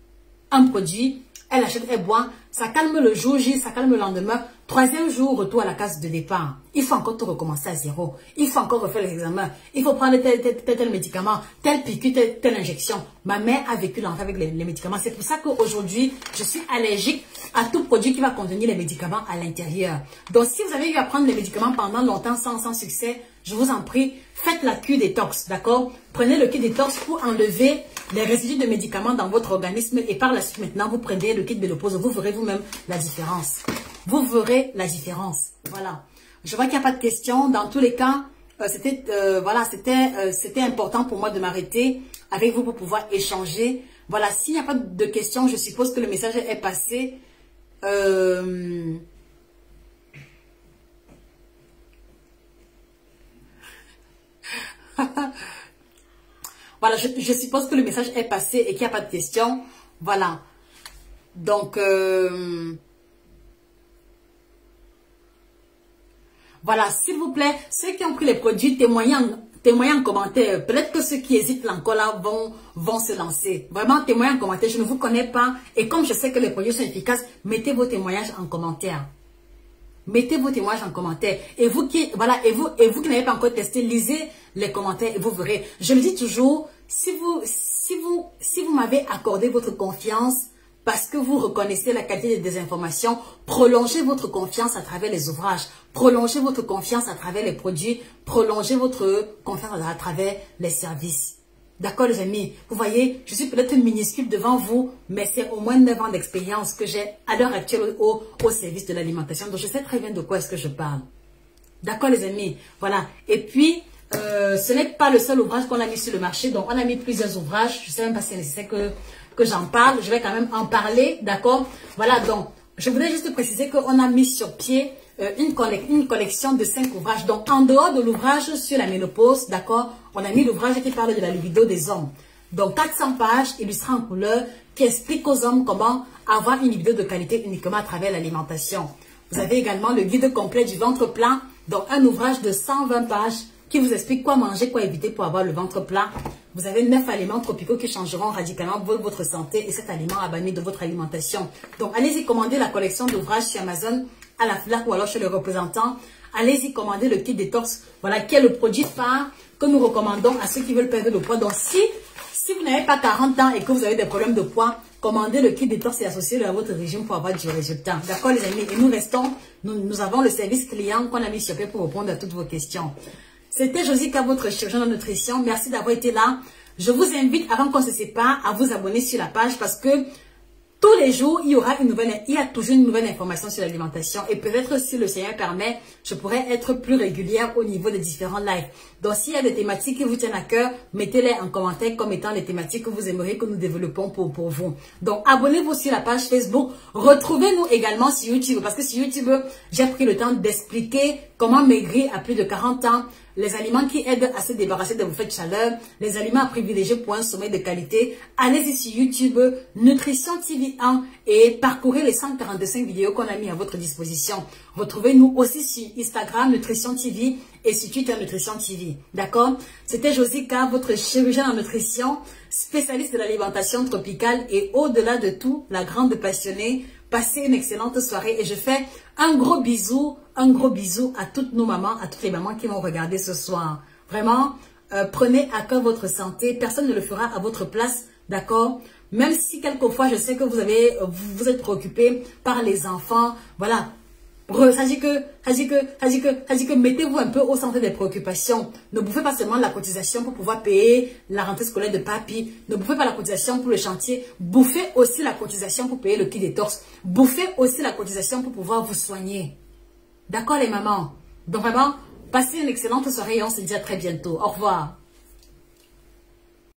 un produit, elle achète, elle boit, ça calme le jour J, ça calme le lendemain. 3e jour, retour à la case de départ. Il faut encore tout recommencer à zéro. Il faut encore refaire les examens. Il faut prendre tel médicament, tel piqûre, telle injection. Ma mère a vécu l'enfer avec les médicaments. C'est pour ça qu'aujourd'hui, je suis allergique à tout produit qui va contenir les médicaments à l'intérieur. Donc, si vous avez eu à prendre les médicaments pendant longtemps sans succès, je vous en prie, faites la cure détox, d'accord? Prenez le kit détox pour enlever les résidus de médicaments dans votre organisme et par la suite, maintenant, vous prenez le kit ménopause. Vous verrez vous-même la différence. Vous verrez la différence. Voilà. Je vois qu'il n'y a pas de questions. Dans tous les cas, c'était important pour moi de m'arrêter avec vous pour pouvoir échanger. Voilà. S'il n'y a pas de questions, je suppose que le message est passé. Voilà, je suppose que le message est passé et qu'il n'y a pas de questions. Voilà. Donc, voilà, s'il vous plaît, ceux qui ont pris les produits, témoignez en commentaire. Peut-être que ceux qui hésitent encore là vont se lancer. Vraiment, témoignez en commentaire. Je ne vous connais pas. Et comme je sais que les produits sont efficaces, mettez vos témoignages en commentaire. Mettez vos témoignages en commentaire. Et vous qui, voilà, et vous qui n'avez pas encore testé, lisez les commentaires et vous verrez. Je le dis toujours, si vous m'avez accordé votre confiance, parce que vous reconnaissez la qualité des informations, prolongez votre confiance à travers les ouvrages, prolongez votre confiance à travers les produits, prolongez votre confiance à travers les services. D'accord les amis? Vous voyez, je suis peut-être minuscule devant vous, mais c'est au moins 9 ans d'expérience que j'ai à l'heure actuelle au service de l'alimentation. Donc je sais très bien de quoi est-ce que je parle. D'accord les amis? Voilà. Et puis, ce n'est pas le seul ouvrage qu'on a mis sur le marché. Donc on a mis plusieurs ouvrages. Je ne sais même pas si c'est nécessaire que j'en parle. Je vais quand même en parler. D'accord? Voilà, donc je voudrais juste préciser qu'on a mis sur pied une collection de 5 ouvrages. Donc en dehors de l'ouvrage sur la ménopause, d'accord, on a mis l'ouvrage qui parle de la libido des hommes. Donc 400 pages illustrées en couleur qui expliquent aux hommes comment avoir une libido de qualité uniquement à travers l'alimentation. Vous avez également le guide complet du ventre plat, donc un ouvrage de 120 pages qui vous explique quoi manger, quoi éviter pour avoir le ventre plat. Vous avez 9 aliments tropicaux qui changeront radicalement votre santé et cet aliment à bannir de votre alimentation. Donc allez-y commander la collection d'ouvrages sur Amazon, à la FNAC ou alors chez le représentant. Allez-y commander le kit détox, voilà, qui est le produit phare que nous recommandons à ceux qui veulent perdre le poids. Donc si vous n'avez pas 40 ans et que vous avez des problèmes de poids, commandez le kit détox et associez-le à votre régime pour avoir du résultat. D'accord les amis? Et nous avons le service client qu'on a mis sur pied pour répondre à toutes vos questions. C'était Josica, votre chirurgien de nutrition. Merci d'avoir été là. Je vous invite, avant qu'on se sépare, à vous abonner sur la page parce que tous les jours, il y a toujours une nouvelle information sur l'alimentation. Et peut-être, si le Seigneur permet, je pourrais être plus régulière au niveau des différents lives. Donc, s'il y a des thématiques qui vous tiennent à cœur, mettez-les en commentaire comme étant les thématiques que vous aimeriez que nous développons pour vous. Donc, abonnez-vous sur la page Facebook. Retrouvez-nous également sur YouTube. Parce que sur YouTube, j'ai pris le temps d'expliquer comment maigrir à plus de 40 ans. Les aliments qui aident à se débarrasser de bouffées de chaleur, les aliments à privilégier pour un sommeil de qualité. Allez-y sur YouTube, Nutrition TV 1 et parcourez les 145 vidéos qu'on a mis à votre disposition. Retrouvez-nous aussi sur Instagram, Nutrition TV et sur Twitter, Nutrition TV. D'accord? C'était Josica, votre chirurgien en nutrition, spécialiste de l'alimentation tropicale et au-delà de tout, la grande passionnée. Passez une excellente soirée et je fais un gros bisou à toutes nos mamans, à toutes les mamans qui vont regarder ce soir. Vraiment, prenez à cœur votre santé. Personne ne le fera à votre place, d'accord? Même si quelquefois, je sais que vous êtes préoccupés par les enfants. Voilà. Ça dit que mettez-vous un peu au centre des préoccupations. Ne bouffez pas seulement la cotisation pour pouvoir payer la rentrée scolaire de papy. Ne bouffez pas la cotisation pour le chantier. Bouffez aussi la cotisation pour payer le kit détox. Bouffez aussi la cotisation pour pouvoir vous soigner. D'accord les mamans? Donc vraiment, passez une excellente soirée et on se dit à très bientôt. Au revoir.